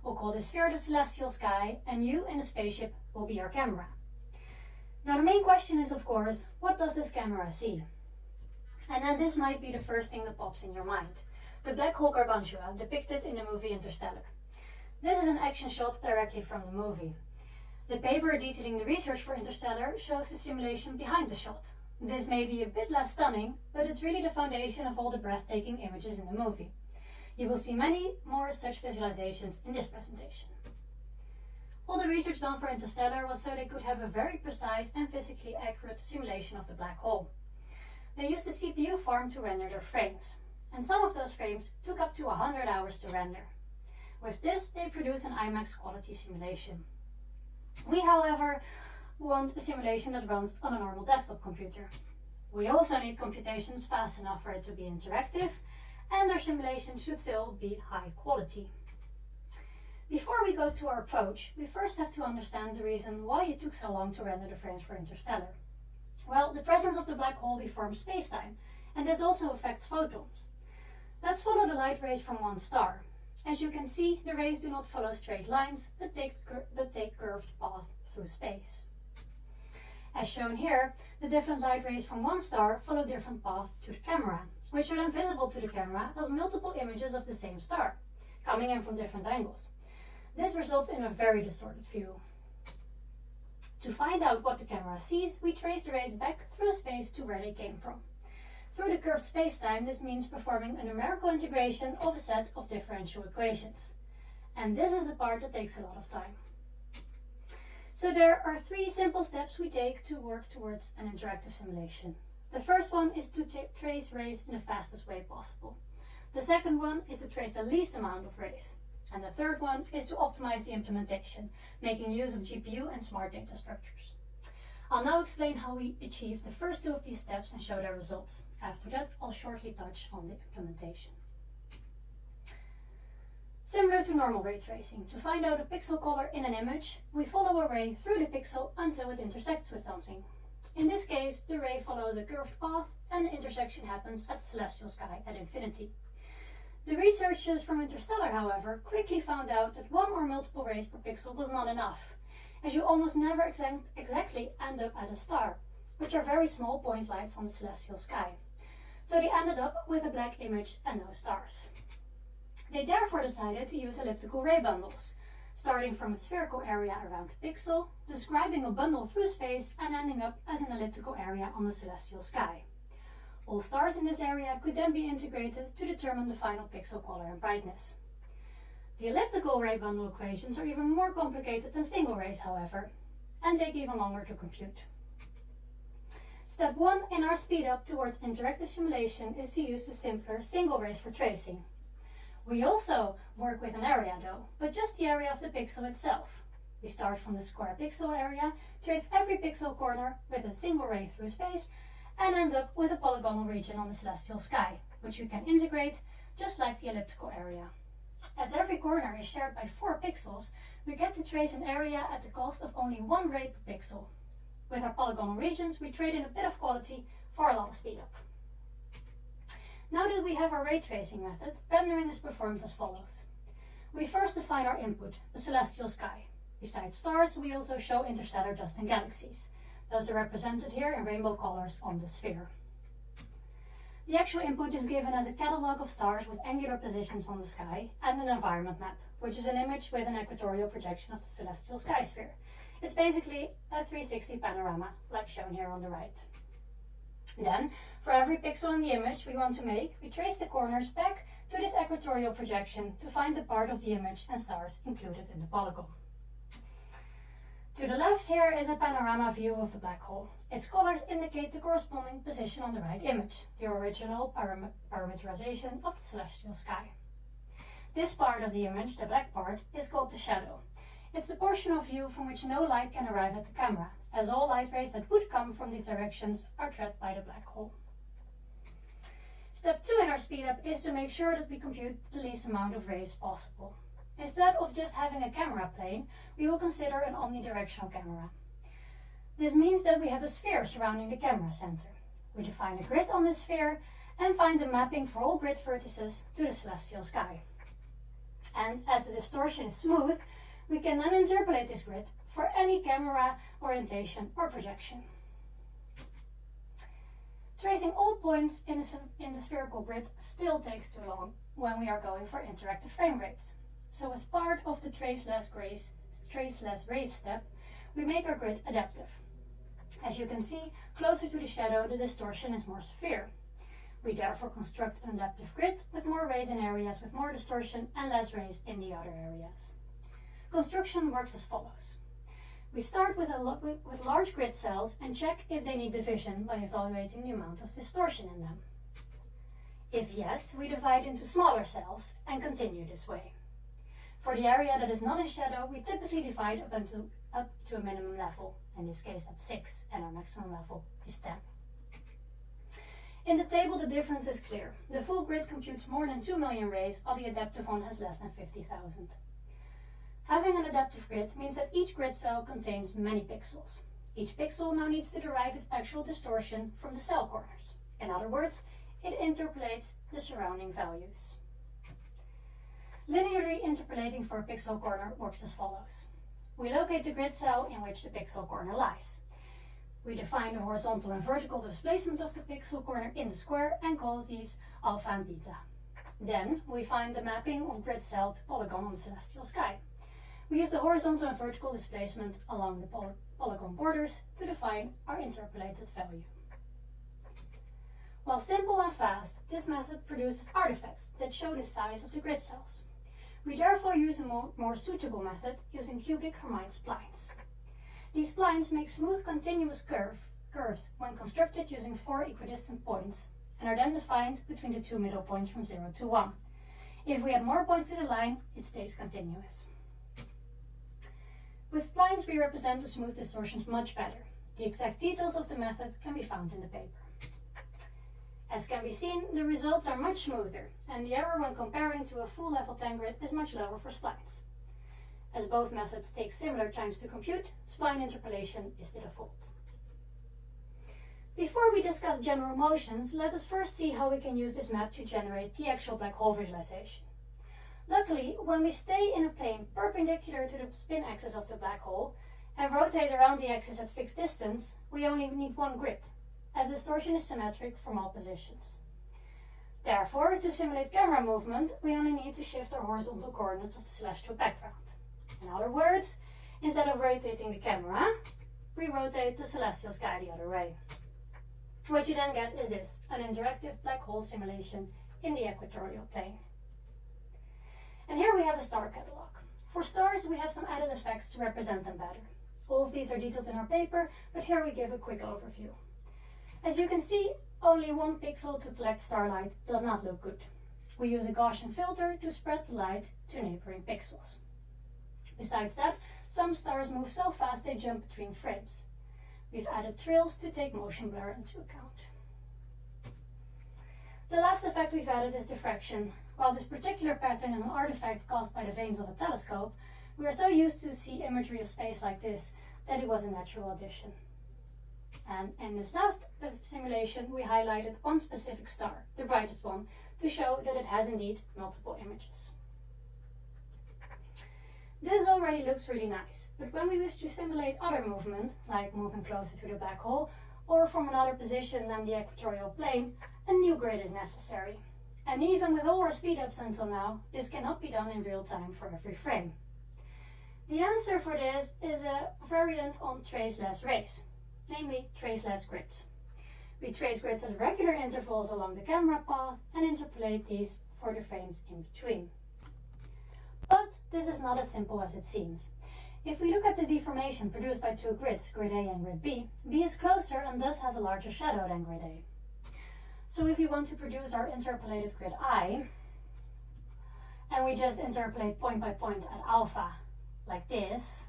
We'll call this sphere the celestial sky, and you in the spaceship will be our camera. Now the main question is, of course, what does this camera see? And then this might be the first thing that pops in your mind. The black hole gargantua depicted in the movie Interstellar. This is an action shot directly from the movie. The paper detailing the research for Interstellar shows the simulation behind the shot. This may be a bit less stunning, but it's really the foundation of all the breathtaking images in the movie. You will see many more such visualizations in this presentation. All the research done for Interstellar was so they could have a very precise and physically accurate simulation of the black hole. They used a CPU farm to render their frames, and some of those frames took up to 100 hours to render. With this, they produce an IMAX quality simulation. We, however, want a simulation that runs on a normal desktop computer. We also need computations fast enough for it to be interactive, and our simulation should still be high quality. Before we go to our approach, we first have to understand the reason why it took so long to render the frames for Interstellar. Well, the presence of the black hole deforms spacetime, and this also affects photons. Let's follow the light rays from one star. As you can see, the rays do not follow straight lines, but take curved paths through space. As shown here, the different light rays from one star follow different paths to the camera, which are then visible to the camera as multiple images of the same star, coming in from different angles. This results in a very distorted view. To find out what the camera sees, we trace the rays back through space to where they came from. Through the curved spacetime, this means performing a numerical integration of a set of differential equations. And this is the part that takes a lot of time. So there are three simple steps we take to work towards an interactive simulation. The first one is to trace rays in the fastest way possible. The second one is to trace the least amount of rays. And the third one is to optimize the implementation, making use of GPU and smart data structures. I'll now explain how we achieve the first two of these steps and show their results. After that, I'll shortly touch on the implementation. Similar to normal ray tracing, to find out a pixel color in an image, we follow a ray through the pixel until it intersects with something. In this case, the ray follows a curved path and the intersection happens at the celestial sky at infinity. The researchers from Interstellar, however, quickly found out that one or multiple rays per pixel was not enough, as you almost never exactly end up at a star, which are very small point lights on the celestial sky. So they ended up with a black image and no stars. They therefore decided to use elliptical ray bundles, starting from a spherical area around the pixel, describing a bundle through space and ending up as an elliptical area on the celestial sky. All stars in this area could then be integrated to determine the final pixel color and brightness. The elliptical ray bundle equations are even more complicated than single rays, however, and take even longer to compute. Step 1 in our speed up towards interactive simulation is to use the simpler single rays for tracing. We also work with an area though, but just the area of the pixel itself. We start from the square pixel area, trace every pixel corner with a single ray through space, and end up with a polygonal region on the celestial sky, which we can integrate just like the elliptical area. As every corner is shared by 4 pixels, we get to trace an area at the cost of only 1 ray per pixel. With our polygonal regions, we trade in a bit of quality for a lot of speed up. Now that we have our ray tracing method, rendering is performed as follows. We first define our input, the celestial sky. Besides stars, we also show interstellar dust and galaxies. Those are represented here in rainbow colors on the sphere. The actual input is given as a catalog of stars with angular positions on the sky and an environment map, which is an image with an equatorial projection of the celestial sky sphere. It's basically a 360 panorama, like shown here on the right. Then, for every pixel in the image we want to make, we trace the corners back to this equatorial projection to find the part of the image and stars included in the polygon. To the left here is a panorama view of the black hole. Its colors indicate the corresponding position on the right image, the original parameterization of the celestial sky. This part of the image, the black part, is called the shadow. It's the portion of view from which no light can arrive at the camera, as all light rays that would come from these directions are trapped by the black hole. Step 2 in our speed up is to make sure that we compute the least amount of rays possible. Instead of just having a camera plane, we will consider an omnidirectional camera. This means that we have a sphere surrounding the camera center. We define a grid on this sphere and find the mapping for all grid vertices to the celestial sky. And as the distortion is smooth, we can then interpolate this grid for any camera orientation or projection. Tracing all points in the spherical grid still takes too long when we are going for interactive frame rates. So as part of the trace less rays step, we make our grid adaptive. As you can see, closer to the shadow, the distortion is more severe. We therefore construct an adaptive grid with more rays in areas with more distortion and less rays in the other areas. Construction works as follows. We start with large grid cells and check if they need division by evaluating the amount of distortion in them. If yes, we divide into smaller cells and continue this way. For the area that is not in shadow, we typically divide up to a minimum level. In this case, that's 6, and our maximum level is 10. In the table, the difference is clear. The full grid computes more than 2 million rays, while the adaptive one has less than 50,000. Having an adaptive grid means that each grid cell contains many pixels. Each pixel now needs to derive its actual distortion from the cell corners. In other words, it interpolates the surrounding values. Linearly interpolating for a pixel corner works as follows. We locate the grid cell in which the pixel corner lies. We define the horizontal and vertical displacement of the pixel corner in the square and call these alpha and beta. Then we find the mapping of grid cell to polygon on the celestial sky. We use the horizontal and vertical displacement along the polygon borders to define our interpolated value. While simple and fast, this method produces artifacts that show the size of the grid cells. We therefore use a more suitable method using cubic Hermite splines. These splines make smooth continuous curves when constructed using 4 equidistant points and are then defined between the 2 middle points from 0 to 1. If we add more points to the line, it stays continuous. With splines, we represent the smooth distortions much better. The exact details of the method can be found in the paper. As can be seen, the results are much smoother, and the error when comparing to a full level 10 grid is much lower for splines. As both methods take similar times to compute, spline interpolation is the default. Before we discuss general motions, let us first see how we can use this map to generate the actual black hole visualization. Luckily, when we stay in a plane perpendicular to the spin axis of the black hole and rotate around the axis at fixed distance, we only need one grid, as distortion is symmetric from all positions. Therefore, to simulate camera movement, we only need to shift our horizontal coordinates of the celestial background. In other words, instead of rotating the camera, we rotate the celestial sky the other way. What you then get is this, an interactive black hole simulation in the equatorial plane. And here we have a star catalog. For stars, we have some added effects to represent them better. All of these are detailed in our paper, but here we give a quick overview. As you can see, only one pixel to collect starlight does not look good. We use a Gaussian filter to spread the light to neighboring pixels. Besides that, some stars move so fast they jump between frames. We've added trills to take motion blur into account. The last effect we've added is diffraction. While this particular pattern is an artifact caused by the vanes of a telescope, we are so used to see imagery of space like this that it was a natural addition. And in this last simulation, we highlighted one specific star, the brightest one, to show that it has indeed multiple images. This already looks really nice, but when we wish to simulate other movement, like moving closer to the black hole, or from another position than the equatorial plane, a new grid is necessary. And even with all our speed-ups until now, this cannot be done in real time for every frame. The answer for this is a variant on traceless rays, namely traceless grids. We trace grids at regular intervals along the camera path and interpolate these for the frames in between. But this is not as simple as it seems. If we look at the deformation produced by two grids, grid A and grid B, B is closer and thus has a larger shadow than grid A. So if we want to produce our interpolated grid I, and we just interpolate point by point at alpha, like this,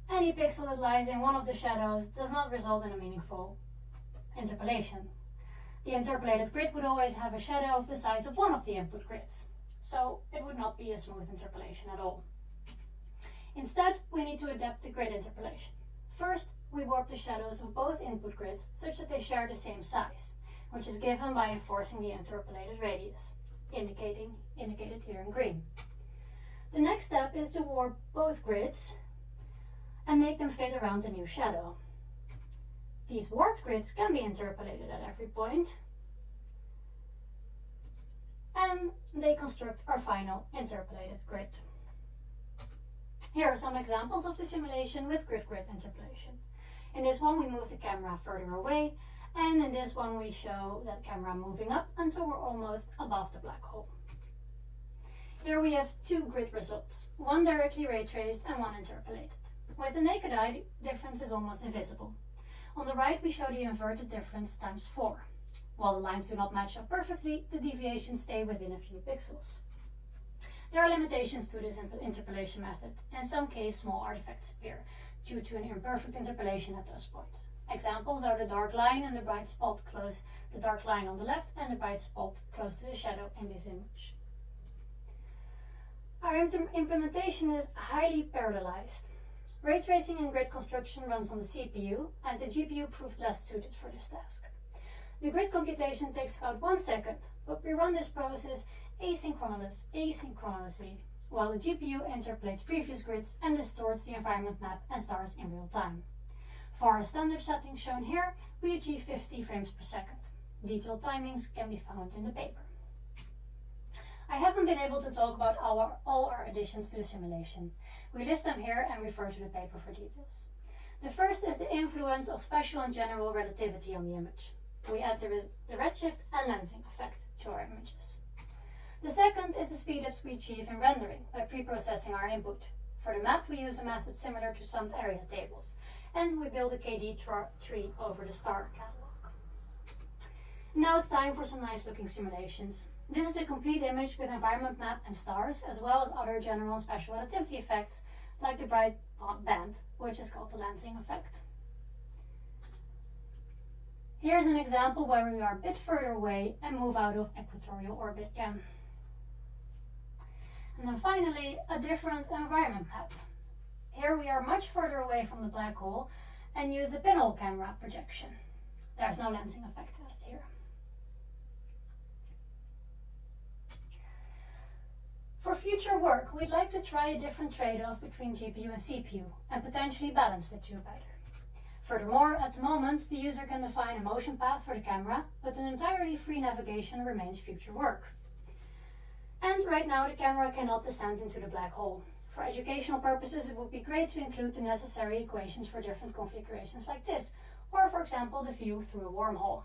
any pixel that lies in one of the shadows does not result in a meaningful interpolation. The interpolated grid would always have a shadow of the size of one of the input grids, so it would not be a smooth interpolation at all. Instead, we need to adapt the grid interpolation. First, we warp the shadows of both input grids such that they share the same size, which is given by enforcing the interpolated radius, indicated here in green. The next step is to warp both grids and make them fit around the new shadow. These warped grids can be interpolated at every point, and they construct our final interpolated grid. Here are some examples of the simulation with grid-grid interpolation. In this one, we move the camera further away, and in this one, we show that camera moving up until we're almost above the black hole. Here we have two grid results, one directly ray traced and one interpolated. With the naked eye, the difference is almost invisible. On the right, we show the inverted difference times 4. While the lines do not match up perfectly, the deviations stay within a few pixels. There are limitations to this interpolation method. In some cases, small artifacts appear due to an imperfect interpolation at those points. Examples are the dark line and the bright spot close to the dark line on the left and the bright spot close to the shadow in this image. Our implementation is highly parallelized. Ray tracing and grid construction runs on the CPU, as the GPU proved less suited for this task. The grid computation takes about 1 second, but we run this process asynchronously, while the GPU interpolates previous grids and distorts the environment map and stars in real time. For our standard settings shown here, we achieve 50 frames per second. Detailed timings can be found in the paper. I haven't been able to talk about all our additions to the simulation. We list them here and refer to the paper for details. The first is the influence of special and general relativity on the image. We add the redshift and lensing effect to our images. The second is the speedups we achieve in rendering by pre-processing our input. For the map, we use a method similar to summed area tables, and we build a KD tree over the star catalog. Now it's time for some nice looking simulations. This is a complete image with environment map and stars, as well as other general and special relativity effects, like the bright band, which is called the lensing effect. Here's an example where we are a bit further away and move out of equatorial orbit again. And then finally, a different environment map. Here we are much further away from the black hole, and use a pinhole camera projection. There's no lensing effect added here. For future work, we'd like to try a different trade-off between GPU and CPU and potentially balance the two better. Furthermore, at the moment, the user can define a motion path for the camera, but an entirely free navigation remains future work. And right now, the camera cannot descend into the black hole. For educational purposes, it would be great to include the necessary equations for different configurations like this, or for example, the view through a wormhole.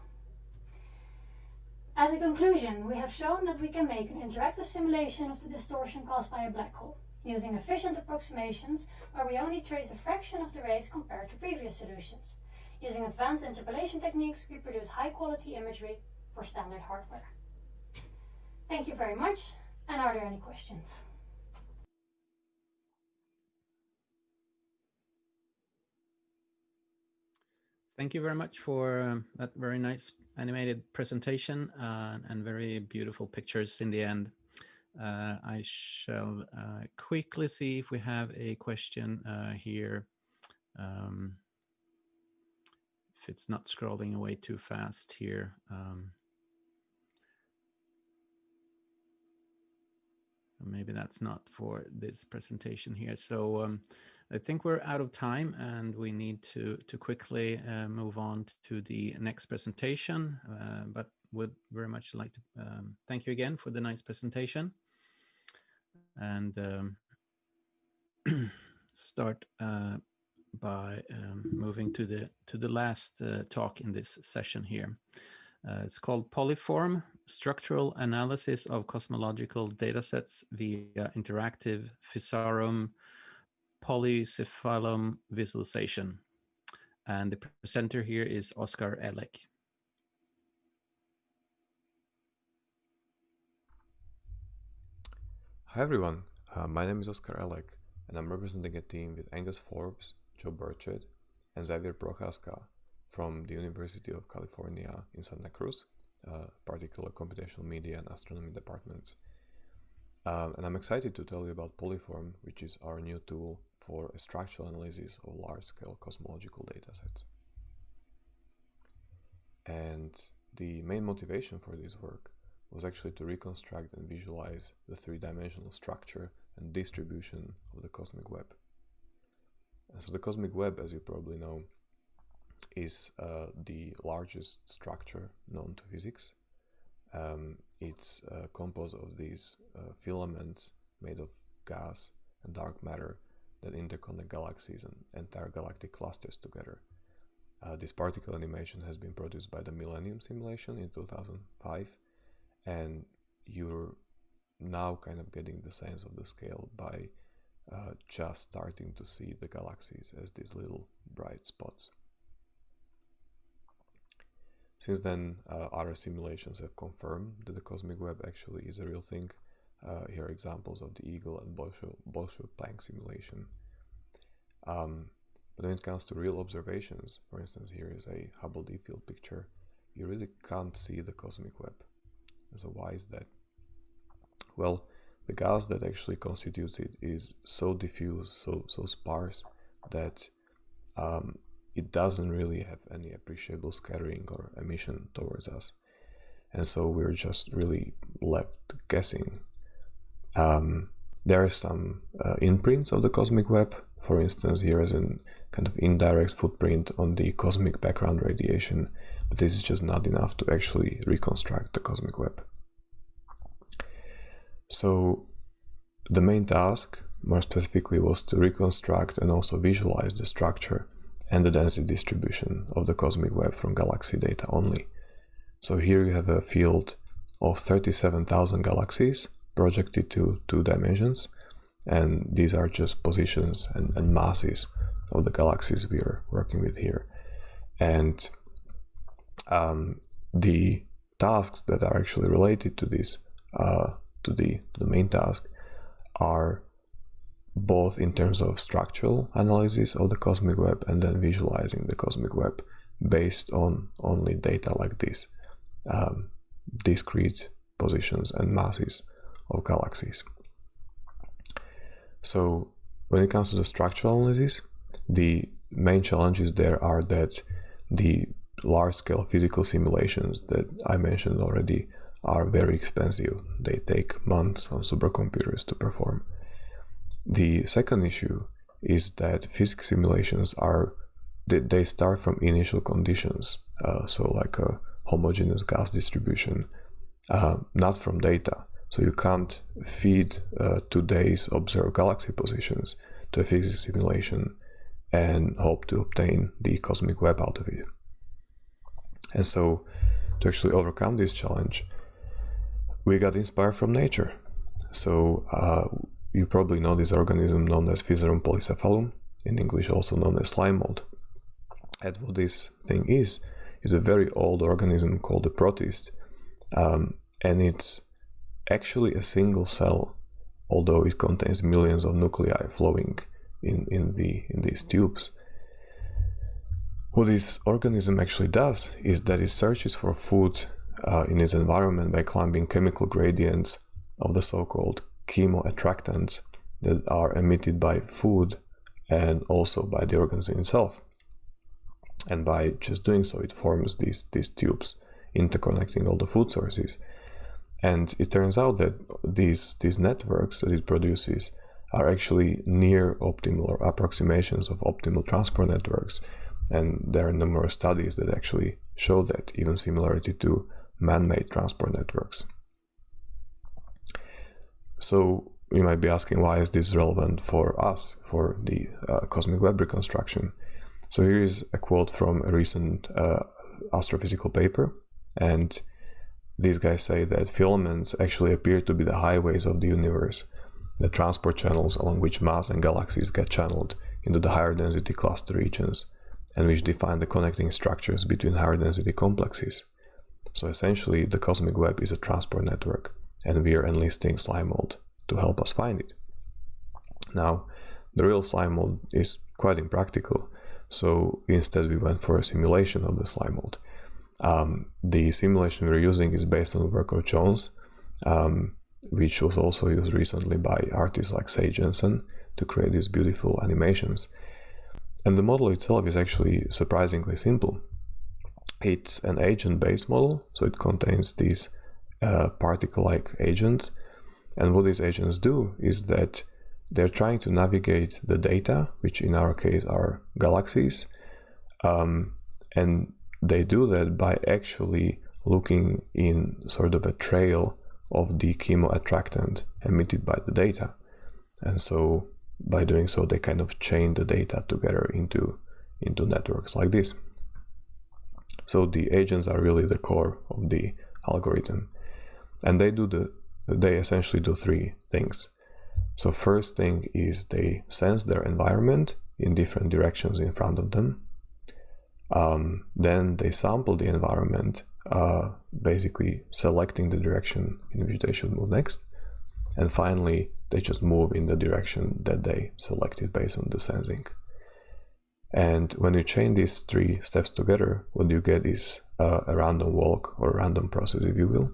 As a conclusion, we have shown that we can make an interactive simulation of the distortion caused by a black hole, using efficient approximations where we only trace a fraction of the rays compared to previous solutions. Using advanced interpolation techniques, we produce high-quality imagery for standard hardware. Thank you very much, and are there any questions? Thank you very much for that very nice animated presentation and very beautiful pictures in the end. I shall quickly see if we have a question here. If it's not scrolling away too fast here. Maybe that's not for this presentation here. So I think we're out of time and we need to quickly move on to the next presentation, but would very much like to thank you again for the nice presentation and start by moving to the last talk in this session here. It's called Polyform, Structural Analysis of Cosmological Datasets via Interactive Physarum Polycephalum Visualization. And the presenter here is Oskar Elek. Hi everyone, my name is Oskar Elek and I'm representing a team with Angus Forbes, Joe Burchett and Xavier Prochaska from the University of California in Santa Cruz, particular computational media and astronomy departments. And I'm excited to tell you about Polyform, which is our new tool for a structural analysis of large-scale cosmological datasets. And the main motivation for this work was actually to reconstruct and visualize the three-dimensional structure and distribution of the cosmic web. And so the cosmic web, as you probably know, is the largest structure known to physics. It's composed of these filaments made of gas and dark matter that interconnect galaxies and entire galactic clusters together. This particle animation has been produced by the Millennium simulation in 2005, and you're now kind of getting the sense of the scale by just starting to see the galaxies as these little bright spots. Since then, other simulations have confirmed that the cosmic web actually is a real thing. Here are examples of the Eagle and Bolshoi-Planck simulation. But when it comes to real observations, for instance, here is a Hubble Deep Field picture, you really can't see the cosmic web. And so why is that? Well, the gas that actually constitutes it is so diffuse, so sparse, that it doesn't really have any appreciable scattering or emission towards us. And so we're just really left guessing. There are some imprints of the cosmic web. For instance, here is a kind of indirect footprint on the cosmic background radiation, but this is just not enough to actually reconstruct the cosmic web. So the main task, more specifically, was to reconstruct and also visualize the structure and the density distribution of the cosmic web from galaxy data only. So here you have a field of 37,000 galaxies projected to 2 dimensions, and these are just positions and masses of the galaxies we are working with here. And the tasks that are actually related to this, to the main task, are both in terms of structural analysis of the cosmic web and then visualizing the cosmic web based on only data like this, discrete positions and masses of galaxies. So when it comes to the structural analysis, the main challenges there are that the large-scale physical simulations that I mentioned already are very expensive. They take months on supercomputers to perform. The second issue is that physics simulations they start from initial conditions, so like a homogeneous gas distribution, not from data. So you can't feed today's observed galaxy positions to a physics simulation and hope to obtain the cosmic web out of it. And so to actually overcome this challenge, we got inspired from nature. So you probably know this organism known as Physarum polycephalum, in English also known as slime mold. And what this thing is a very old organism called a protist, and it's actually a single cell, although it contains millions of nuclei flowing in these tubes. What this organism actually does is that it searches for food in its environment by climbing chemical gradients of the so-called chemoattractants that are emitted by food and also by the organism itself. And by just doing so, it forms these tubes interconnecting all the food sources. And it turns out that these networks that it produces are actually near optimal or approximations of optimal transport networks. And there are numerous studies that actually show that, even similarity to man-made transport networks. So you might be asking, why is this relevant for us, for the cosmic web reconstruction? So here is a quote from a recent astrophysical paper, and these guys say that filaments actually appear to be the highways of the universe, the transport channels along which mass and galaxies get channeled into the higher density cluster regions, and which define the connecting structures between higher density complexes. So essentially, the cosmic web is a transport network, and we are enlisting slime mold to help us find it. Now, the real slime mold is quite impractical, so instead we went for a simulation of the slime mold. The simulation we're using is based on the work of Jones, which was also used recently by artists like Say Jensen to create these beautiful animations. And the model itself is actually surprisingly simple. It's an agent-based model, so it contains these particle-like agents. And what these agents do is that they're trying to navigate the data, which in our case are galaxies, and they do that by actually looking in sort of a trail of the chemoattractant emitted by the data. And so by doing so, they kind of chain the data together into networks like this. So the agents are really the core of the algorithm, and they essentially do three things. So first thing is they sense their environment in different directions in front of them. Then they sample the environment, basically selecting the direction in which they should move next. And finally, they just move in the direction that they selected based on the sensing. And when you chain these three steps together, what you get is a random walk or a random process, if you will,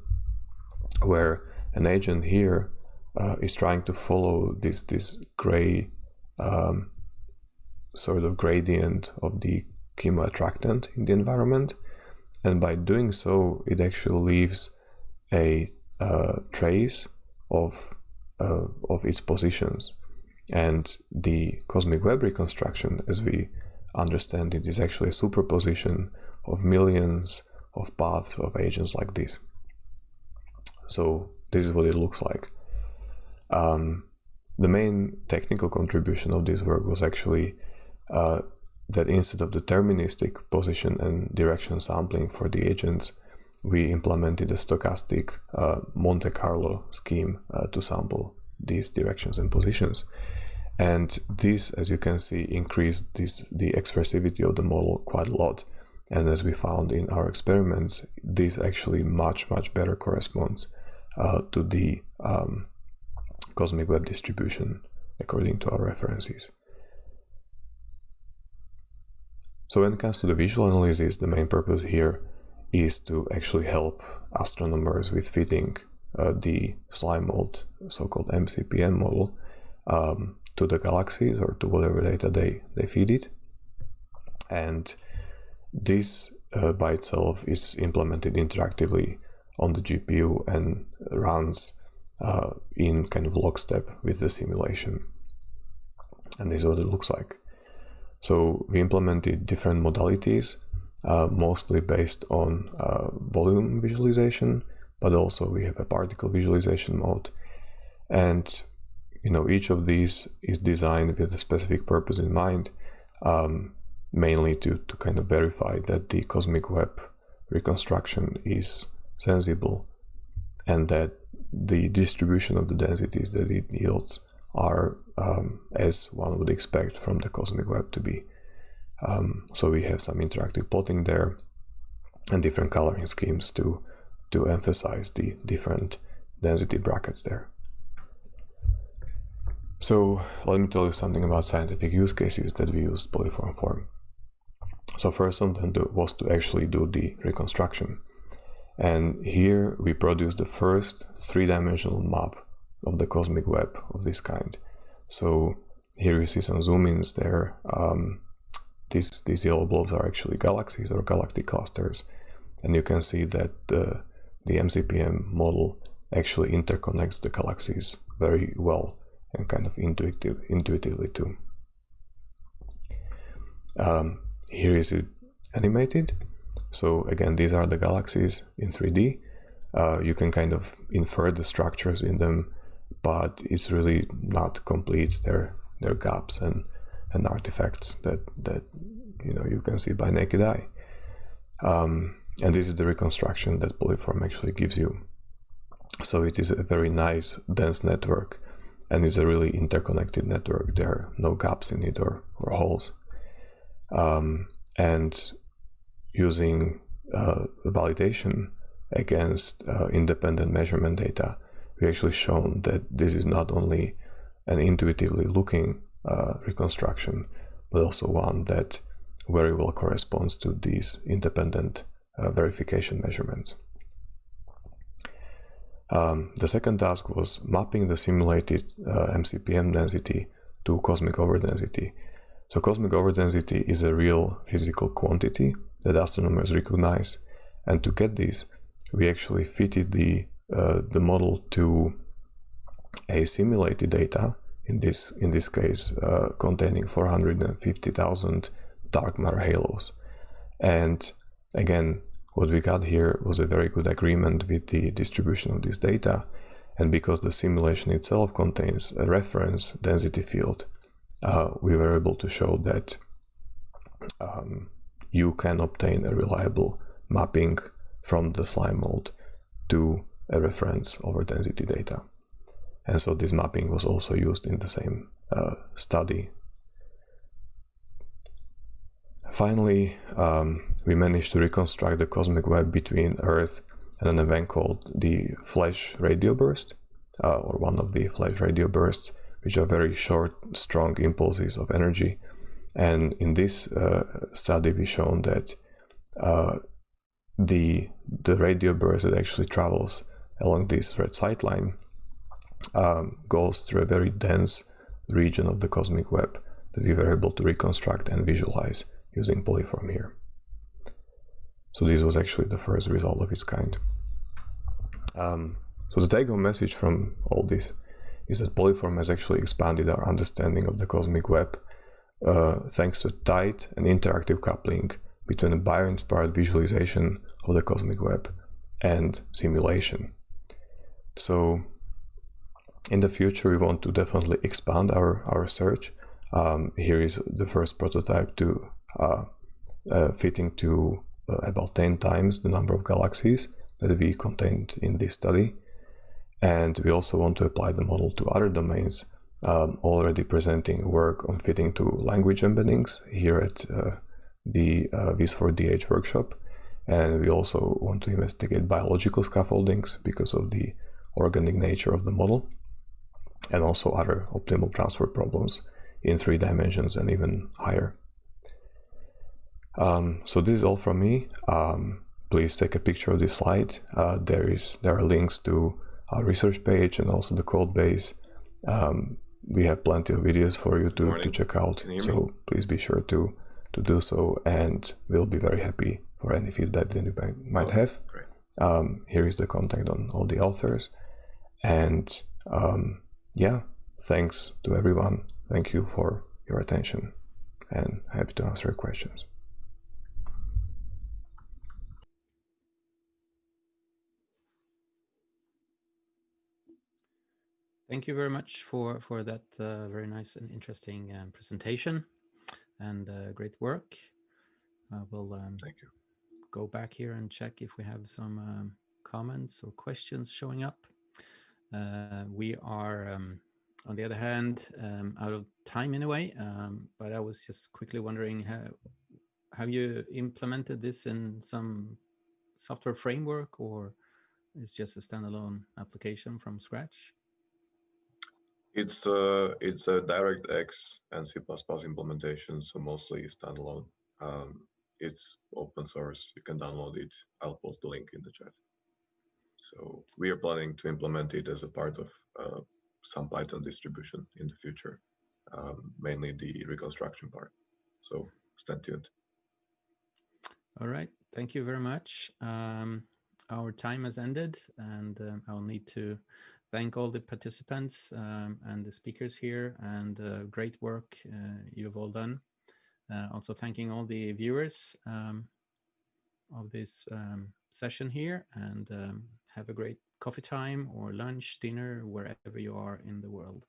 where an agent here is trying to follow this gray sort of gradient of the chemoattractant in the environment, and by doing so, it actually leaves a trace of its positions. And the cosmic web reconstruction, as we understand it, is actually a superposition of millions of paths of agents like this. So this is what it looks like. The main technical contribution of this work was actually that instead of deterministic position and direction sampling for the agents, we implemented a stochastic Monte Carlo scheme to sample these directions and positions. And this, as you can see, increased the expressivity of the model quite a lot. And as we found in our experiments, this actually much better corresponds to the cosmic web distribution according to our references. So when it comes to the visual analysis, the main purpose here is to actually help astronomers with fitting the slime mold, so-called MCPM model, to the galaxies or to whatever data they feed it. And this by itself is implemented interactively on the GPU and runs in kind of lockstep with the simulation. And this is what it looks like. So we implemented different modalities, mostly based on volume visualization, but also we have a particle visualization mode. And each of these is designed with a specific purpose in mind, mainly to kind of verify that the cosmic web reconstruction is sensible and that the distribution of the densities that it yields are as one would expect from the cosmic web to be. So we have some interactive plotting there and different coloring schemes to emphasize the different density brackets there. So let me tell you something about scientific use cases that we used polyform for. So first one was to actually do the reconstruction. And here we produced the first three-dimensional map of the cosmic web of this kind. So here you see some zoom-ins there. These yellow blobs are actually galaxies or galactic clusters. And you can see that the MCPM model actually interconnects the galaxies very well and kind of intuitively too. Here is it animated. So again, these are the galaxies in 3D. You can kind of infer the structures in them, but it's really not complete. There are gaps and artifacts that you can see by naked eye. And this is the reconstruction that polyform actually gives you. So it is a very nice, dense network, and it's a really interconnected network. There are no gaps in it or holes. And using validation against independent measurement data, we actually shown that this is not only an intuitively looking reconstruction, but also one that very well corresponds to these independent verification measurements. The second task was mapping the simulated MCPM density to cosmic overdensity. So cosmic overdensity is a real physical quantity that astronomers recognize, and to get this, we actually fitted the model to a simulated data. In this case, containing 450,000 dark matter halos. And again, what we got here was a very good agreement with the distribution of this data. And because the simulation itself contains a reference density field, we were able to show that you can obtain a reliable mapping from the Schlei mold to a reference over density data. And so this mapping was also used in the same study. Finally, we managed to reconstruct the cosmic web between Earth and an event called the flash radio burst, or one of the flash radio bursts, which are very short, strong impulses of energy. And in this study, we shown that the radio burst that actually travels along this red sight line goes through a very dense region of the cosmic web that we were able to reconstruct and visualize using polyform here. So this was actually the first result of its kind. So the take-home message from all this is that polyform has actually expanded our understanding of the cosmic web thanks to tight and interactive coupling between a bio-inspired visualization of the cosmic web and simulation. So in the future, we want to definitely expand our search. Here is the first prototype to fitting to about 10 times the number of galaxies that we contained in this study. And we also want to apply the model to other domains, already presenting work on fitting to language embeddings here at the VIS4DH workshop. And we also want to investigate biological scaffoldings because of the organic nature of the model, and also other optimal transfer problems in 3 dimensions and even higher. So this is all from me. Please take a picture of this slide. There are links to our research page and also the code base. We have plenty of videos for you to check out. So please be sure to to do so, and we'll be very happy for any feedback that you might have. Great. Here is the contact on all the authors. And yeah, thanks to everyone. Thank you for your attention, and happy to answer your questions. Thank you very much for that very nice and interesting presentation, and great work. We'll Thank you. Go back here and check if we have some comments or questions showing up. We are, on the other hand, out of time in a way, but I was just quickly wondering, have you implemented this in some software framework, or is just a standalone application from scratch? It's a DirectX and C++ implementation, so mostly standalone. It's open source. You can download it. I'll post the link in the chat. So we are planning to implement it as a part of some Python distribution in the future, mainly the reconstruction part. So stay tuned. All right. Thank you very much. Our time has ended, and I'll need to thank all the participants and the speakers here, and great work you've all done. Also thanking all the viewers of this session here, and have a great coffee time or lunch, dinner, wherever you are in the world.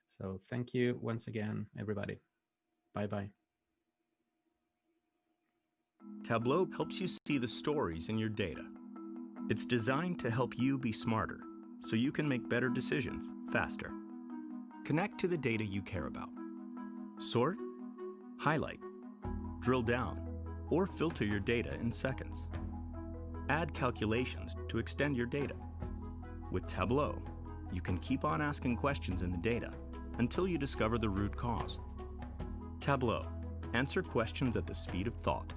So thank you once again, everybody. Bye-bye. Tableau helps you see the stories in your data. It's designed to help you be smarter, so you can make better decisions faster. Connect to the data you care about. Sort, highlight, drill down, or filter your data in seconds. Add calculations to extend your data. With Tableau, you can keep on asking questions in the data until you discover the root cause. Tableau, answer questions at the speed of thought.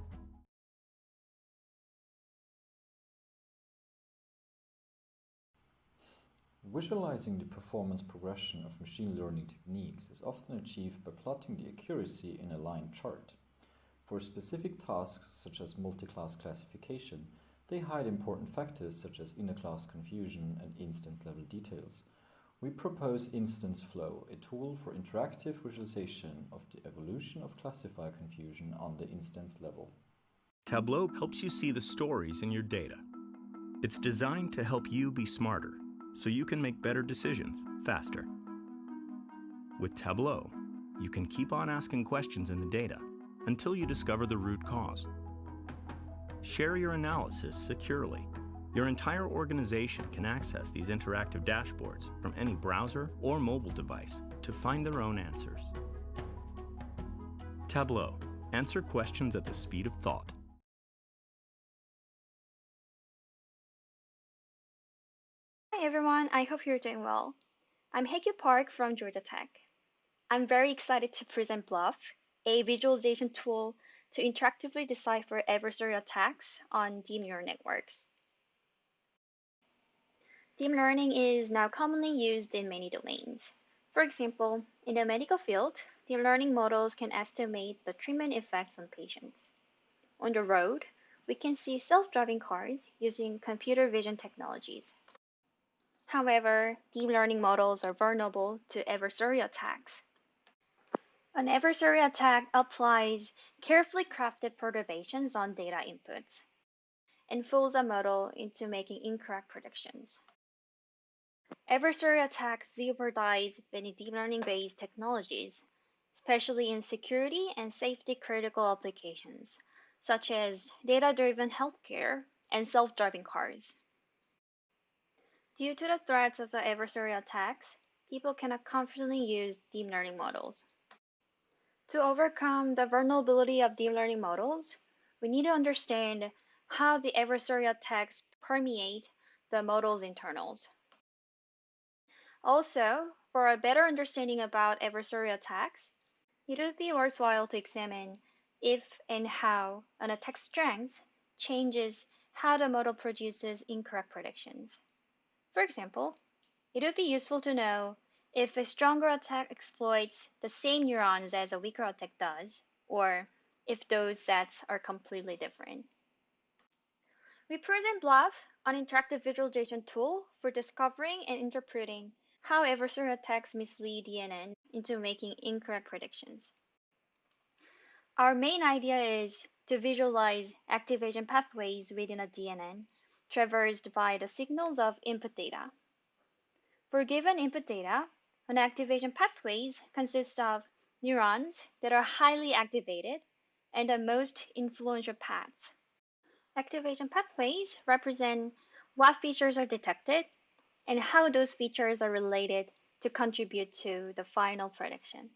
Visualizing the performance progression of machine learning techniques is often achieved by plotting the accuracy in a line chart. For specific tasks such as multi-class classification, they hide important factors such as inter-class confusion and instance-level details. We propose Instance Flow, a tool for interactive visualization of the evolution of classifier confusion on the instance level. Tableau helps you see the stories in your data. It's designed to help you be smarter, so you can make better decisions faster. With Tableau, you can keep on asking questions in the data until you discover the root cause. Share your analysis securely. Your entire organization can access these interactive dashboards from any browser or mobile device to find their own answers. Tableau, answer questions at the speed of thought. Hi everyone, I hope you're doing well. I'm Heikyu Park from Georgia Tech. I'm very excited to present Bluff, a visualization tool to interactively decipher adversarial attacks on deep neural networks. Deep learning is now commonly used in many domains. For example, in the medical field, deep learning models can estimate the treatment effects on patients. On the road, we can see self-driving cars using computer vision technologies. However, deep learning models are vulnerable to adversarial attacks. An adversarial attack applies carefully crafted perturbations on data inputs and fools a model into making incorrect predictions. Adversarial attacks jeopardize many deep learning-based technologies, especially in security and safety-critical applications, such as data-driven healthcare and self-driving cars. Due to the threats of the adversarial attacks, people cannot confidently use deep learning models. To overcome the vulnerability of deep learning models, we need to understand how the adversarial attacks permeate the model's internals. Also, for a better understanding about adversarial attacks, it would be worthwhile to examine if and how an attack strength changes how the model produces incorrect predictions. For example, it would be useful to know if a stronger attack exploits the same neurons as a weaker attack does, or if those sets are completely different. We present BLUF, an interactive visualization tool for discovering and interpreting how adversarial attacks mislead DNN into making incorrect predictions. Our main idea is to visualize activation pathways within a DNN traversed by the signals of input data. For given input data, an activation pathways consist of neurons that are highly activated and the most influential paths. Activation pathways represent what features are detected and how those features are related to contribute to the final prediction.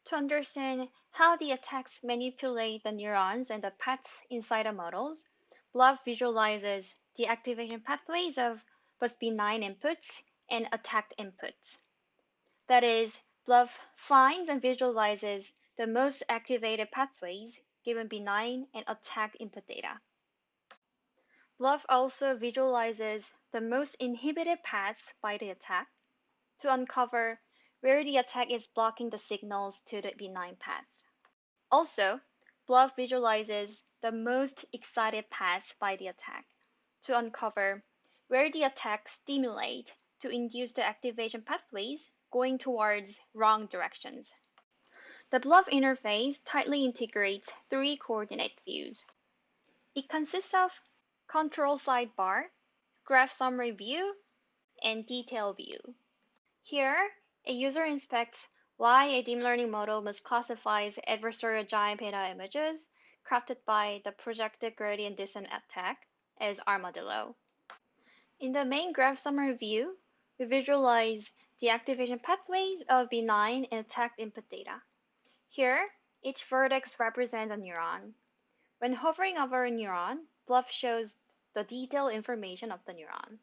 To understand how the attacks manipulate the neurons and the paths inside the models, BLUF visualizes the activation pathways of both benign inputs and attacked inputs. That is, BLUF finds and visualizes the most activated pathways given benign and attacked input data. BLUF also visualizes the most inhibited paths by the attack to uncover where the attack is blocking the signals to the benign path. Also, BLUF visualizes the most excited paths by the attack to uncover where the attack stimulates to induce the activation pathways going towards wrong directions. The BLUF interface tightly integrates three coordinate views. It consists of control sidebar, graph summary view, and detail view. Here, a user inspects why a deep learning model must classify adversarial giant panda images crafted by the projected gradient descent attack as armadillo. In the main graph summary view, we visualize the activation pathways of benign and attacked input data. Here, each vertex represents a neuron. When hovering over a neuron, BLUF shows the detailed information of the neuron.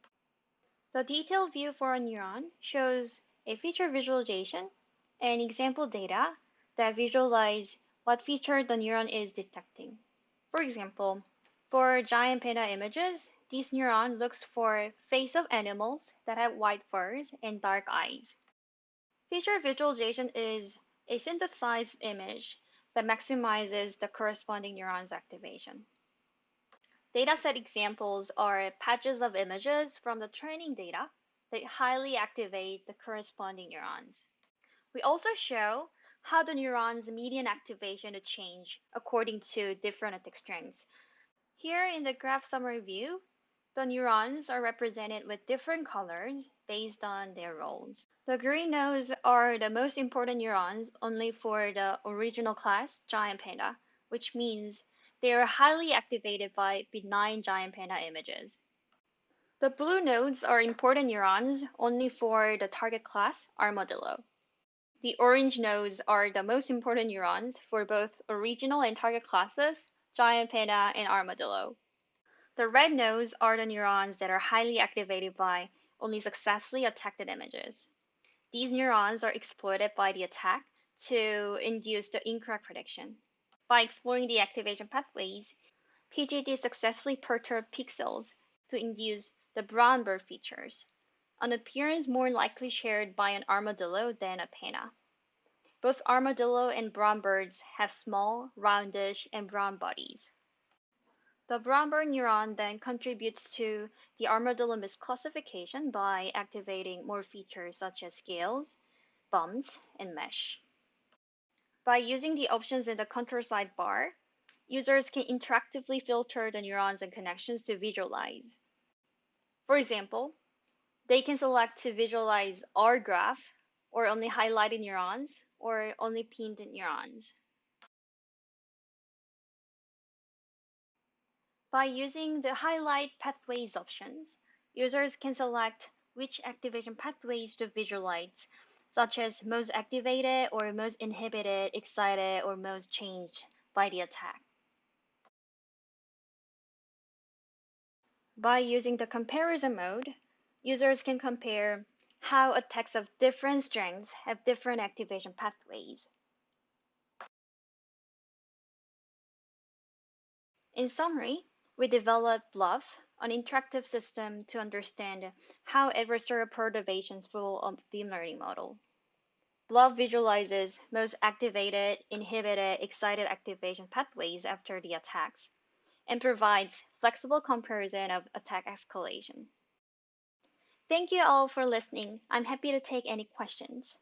The detailed view for a neuron shows a feature visualization and example data that visualize what feature the neuron is detecting. For example, for giant panda images, this neuron looks for face of animals that have white furs and dark eyes. Feature visualization is a synthesized image that maximizes the corresponding neuron's activation. Dataset examples are patches of images from the training data that highly activate the corresponding neurons. We also show how the neuron's median activation will change according to different attack strengths. Here in the graph summary view, the neurons are represented with different colors based on their roles. The green nodes are the most important neurons only for the original class giant panda, which means they are highly activated by benign giant panda images. The blue nodes are important neurons only for the target class armadillo. The orange nodes are the most important neurons for both original and target classes, giant panda and armadillo. The red nodes are the neurons that are highly activated by only successfully attacked images. These neurons are exploited by the attack to induce the incorrect prediction. By exploring the activation pathways, PGD successfully perturbed pixels to induce the brown bird features, an appearance more likely shared by an armadillo than a panda. Both armadillo and brown birds have small, roundish, and brown bodies. The brown bird neuron then contributes to the armadillo misclassification by activating more features such as scales, bumps, and mesh. By using the options in the control sidebar, users can interactively filter the neurons and connections to visualize. For example, they can select to visualize R graph, or only highlighted neurons, or only pinned neurons. By using the highlight pathways options, users can select which activation pathways to visualize, such as most activated or most inhibited, excited, or most changed by the attack. By using the comparison mode, users can compare how attacks of different strengths have different activation pathways. In summary, we developed BLUF, an interactive system to understand how adversarial perturbations flow of the deep learning model. Blob visualizes most activated, inhibited, excited activation pathways after the attacks, and provides flexible comparison of attack escalation. Thank you all for listening. I'm happy to take any questions.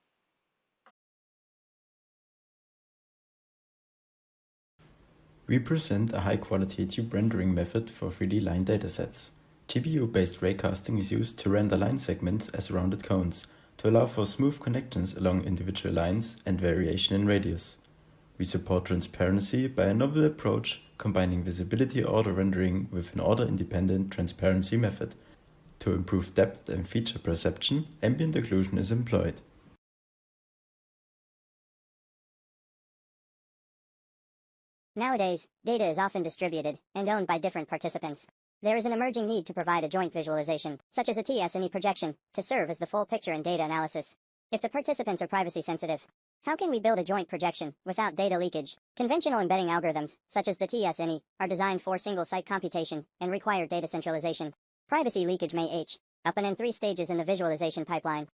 We present a high-quality tube rendering method for 3D line datasets. GPU-based raycasting is used to render line segments as rounded cones, to allow for smooth connections along individual lines and variation in radius. We support transparency by a novel approach combining visibility order rendering with an order-independent transparency method. To improve depth and feature perception, ambient occlusion is employed. Nowadays, data is often distributed and owned by different participants. There is an emerging need to provide a joint visualization, such as a TS&E projection, to serve as the full picture in data analysis. If the participants are privacy sensitive, how can we build a joint projection without data leakage? Conventional embedding algorithms, such as the TS&E, are designed for single-site computation and require data centralization. Privacy leakage may happen in 3 stages in the visualization pipeline.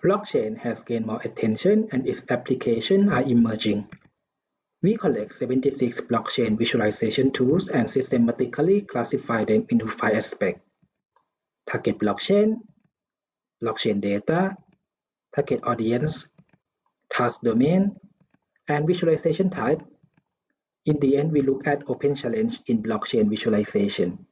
Blockchain has gained more attention and its applications are emerging. We collect 76 blockchain visualization tools and systematically classify them into 5 aspects: target blockchain, blockchain data, target audience, task domain, and visualization type. In the end, we look at open challenge in blockchain visualization.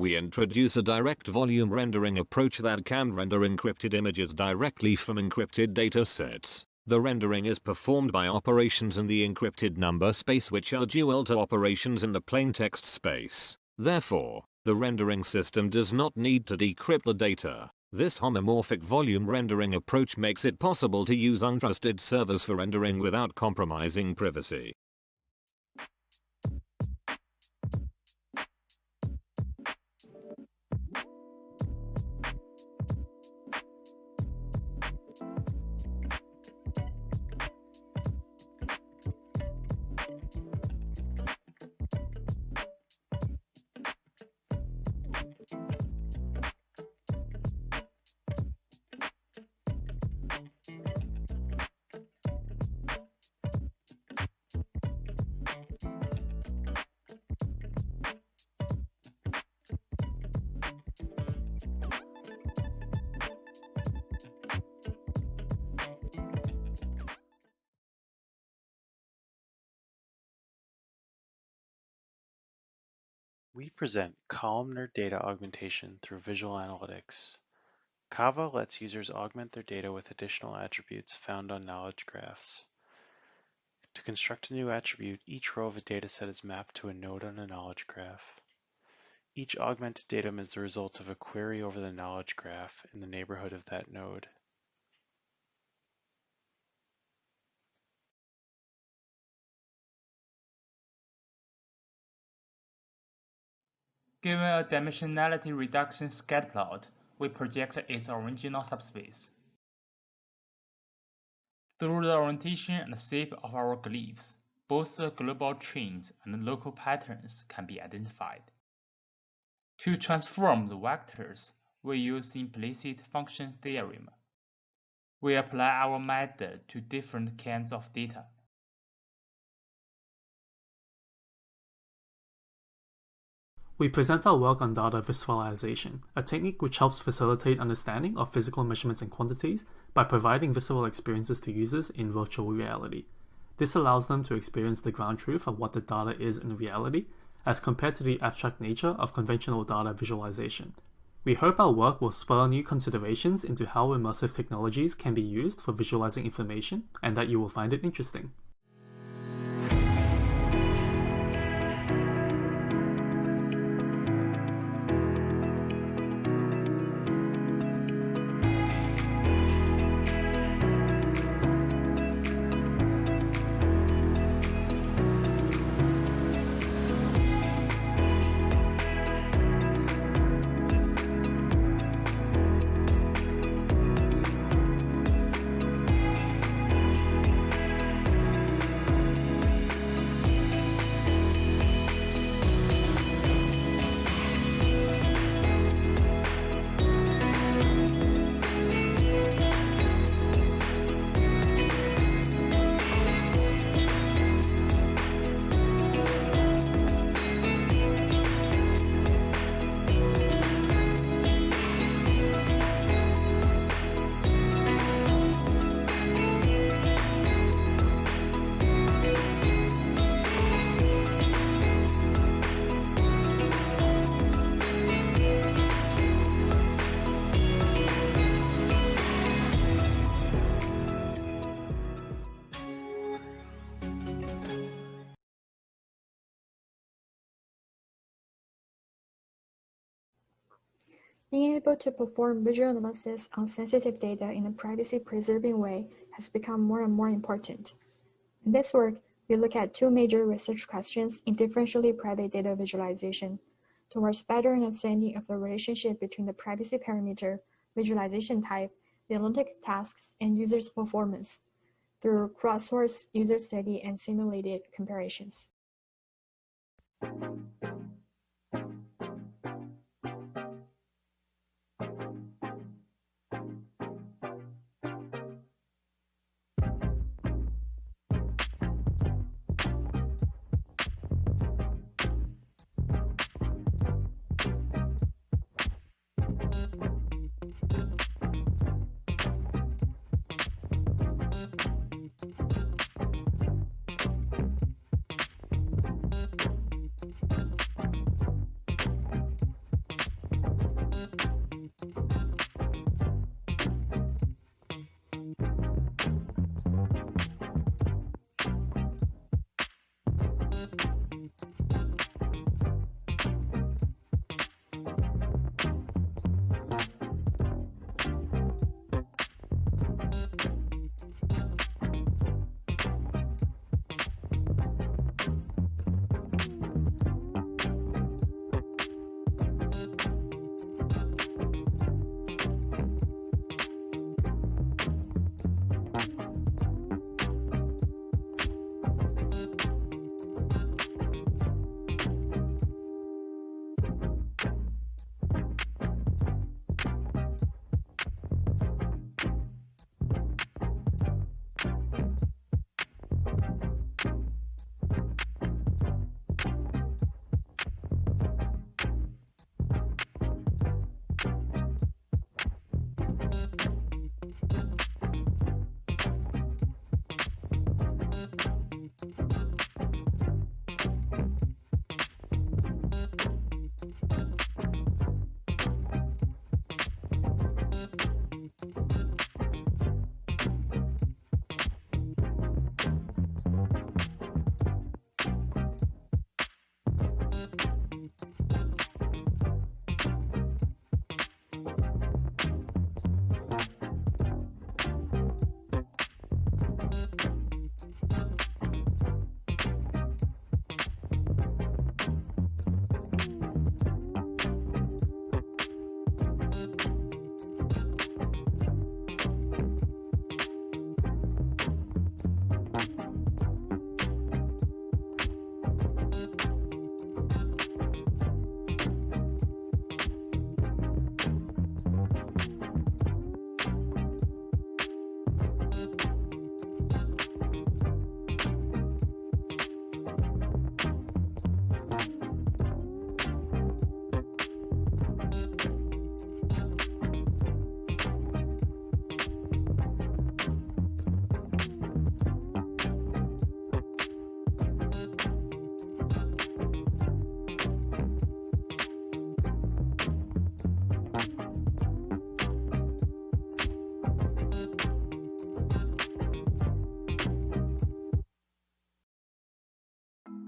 We introduce a direct volume rendering approach that can render encrypted images directly from encrypted datasets. The rendering is performed by operations in the encrypted number space which are dual to operations in the plaintext space. Therefore, the rendering system does not need to decrypt the data. This homomorphic volume rendering approach makes it possible to use untrusted servers for rendering without compromising privacy. We present columnar data augmentation through visual analytics. Kava lets users augment their data with additional attributes found on knowledge graphs. To construct a new attribute, each row of a dataset is mapped to a node on a knowledge graph. Each augmented datum is the result of a query over the knowledge graph in the neighborhood of that node. Given a dimensionality reduction scatterplot, we project its original subspace. Through the orientation and shape of our glyphs, both the global trends and local patterns can be identified. To transform the vectors, we use implicit function theorem. We apply our method to different kinds of data. We present our work on data visualization, a technique which helps facilitate understanding of physical measurements and quantities by providing visible experiences to users in virtual reality. This allows them to experience the ground truth of what the data is in reality, as compared to the abstract nature of conventional data visualization. We hope our work will spur new considerations into how immersive technologies can be used for visualizing information, and that you will find it interesting. Being able to perform visual analysis on sensitive data in a privacy-preserving way has become more and more important. In this work, we look at two major research questions in differentially private data visualization towards better understanding of the relationship between the privacy parameter, visualization type, the analytic tasks, and users' performance through cross-source, user study, and simulated comparisons.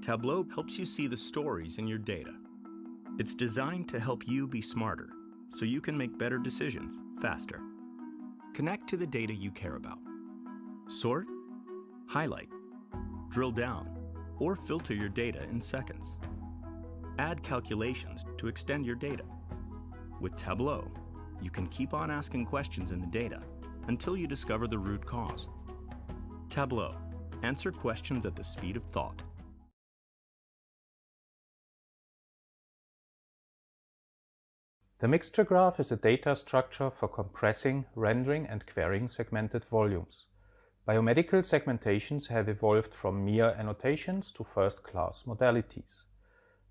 Tableau helps you see the stories in your data. It's designed to help you be smarter, so you can make better decisions faster. Connect to the data you care about. Sort, highlight, drill down, or filter your data in seconds. Add calculations to extend your data. With Tableau, you can keep on asking questions in the data until you discover the root cause. Tableau. Answer questions at the speed of thought. The mixture graph is a data structure for compressing, rendering, and querying segmented volumes. Biomedical segmentations have evolved from mere annotations to first-class modalities.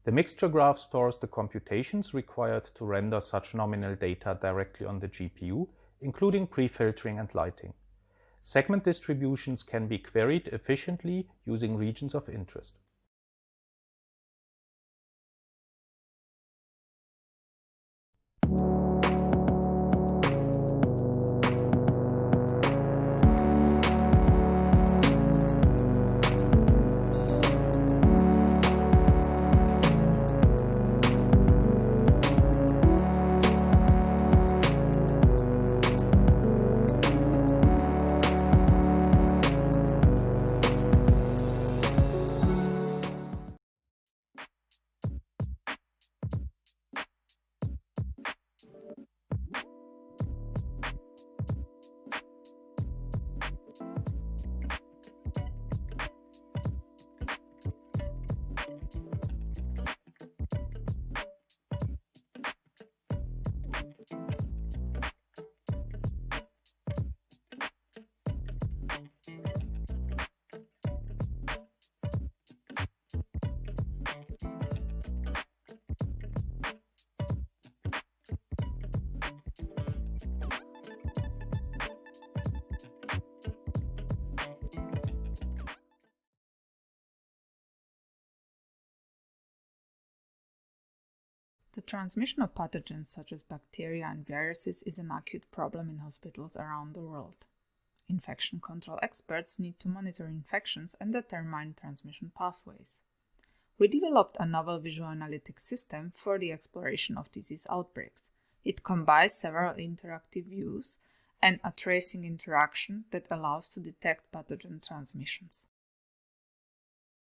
The mixture graph stores the computations required to render such nominal data directly on the GPU, including pre-filtering and lighting. Segment distributions can be queried efficiently using regions of interest. The transmission of pathogens such as bacteria and viruses is an acute problem in hospitals around the world. Infection control experts need to monitor infections and determine transmission pathways. We developed a novel visual analytics system for the exploration of disease outbreaks. It combines several interactive views and a tracing interaction that allows to detect pathogen transmissions.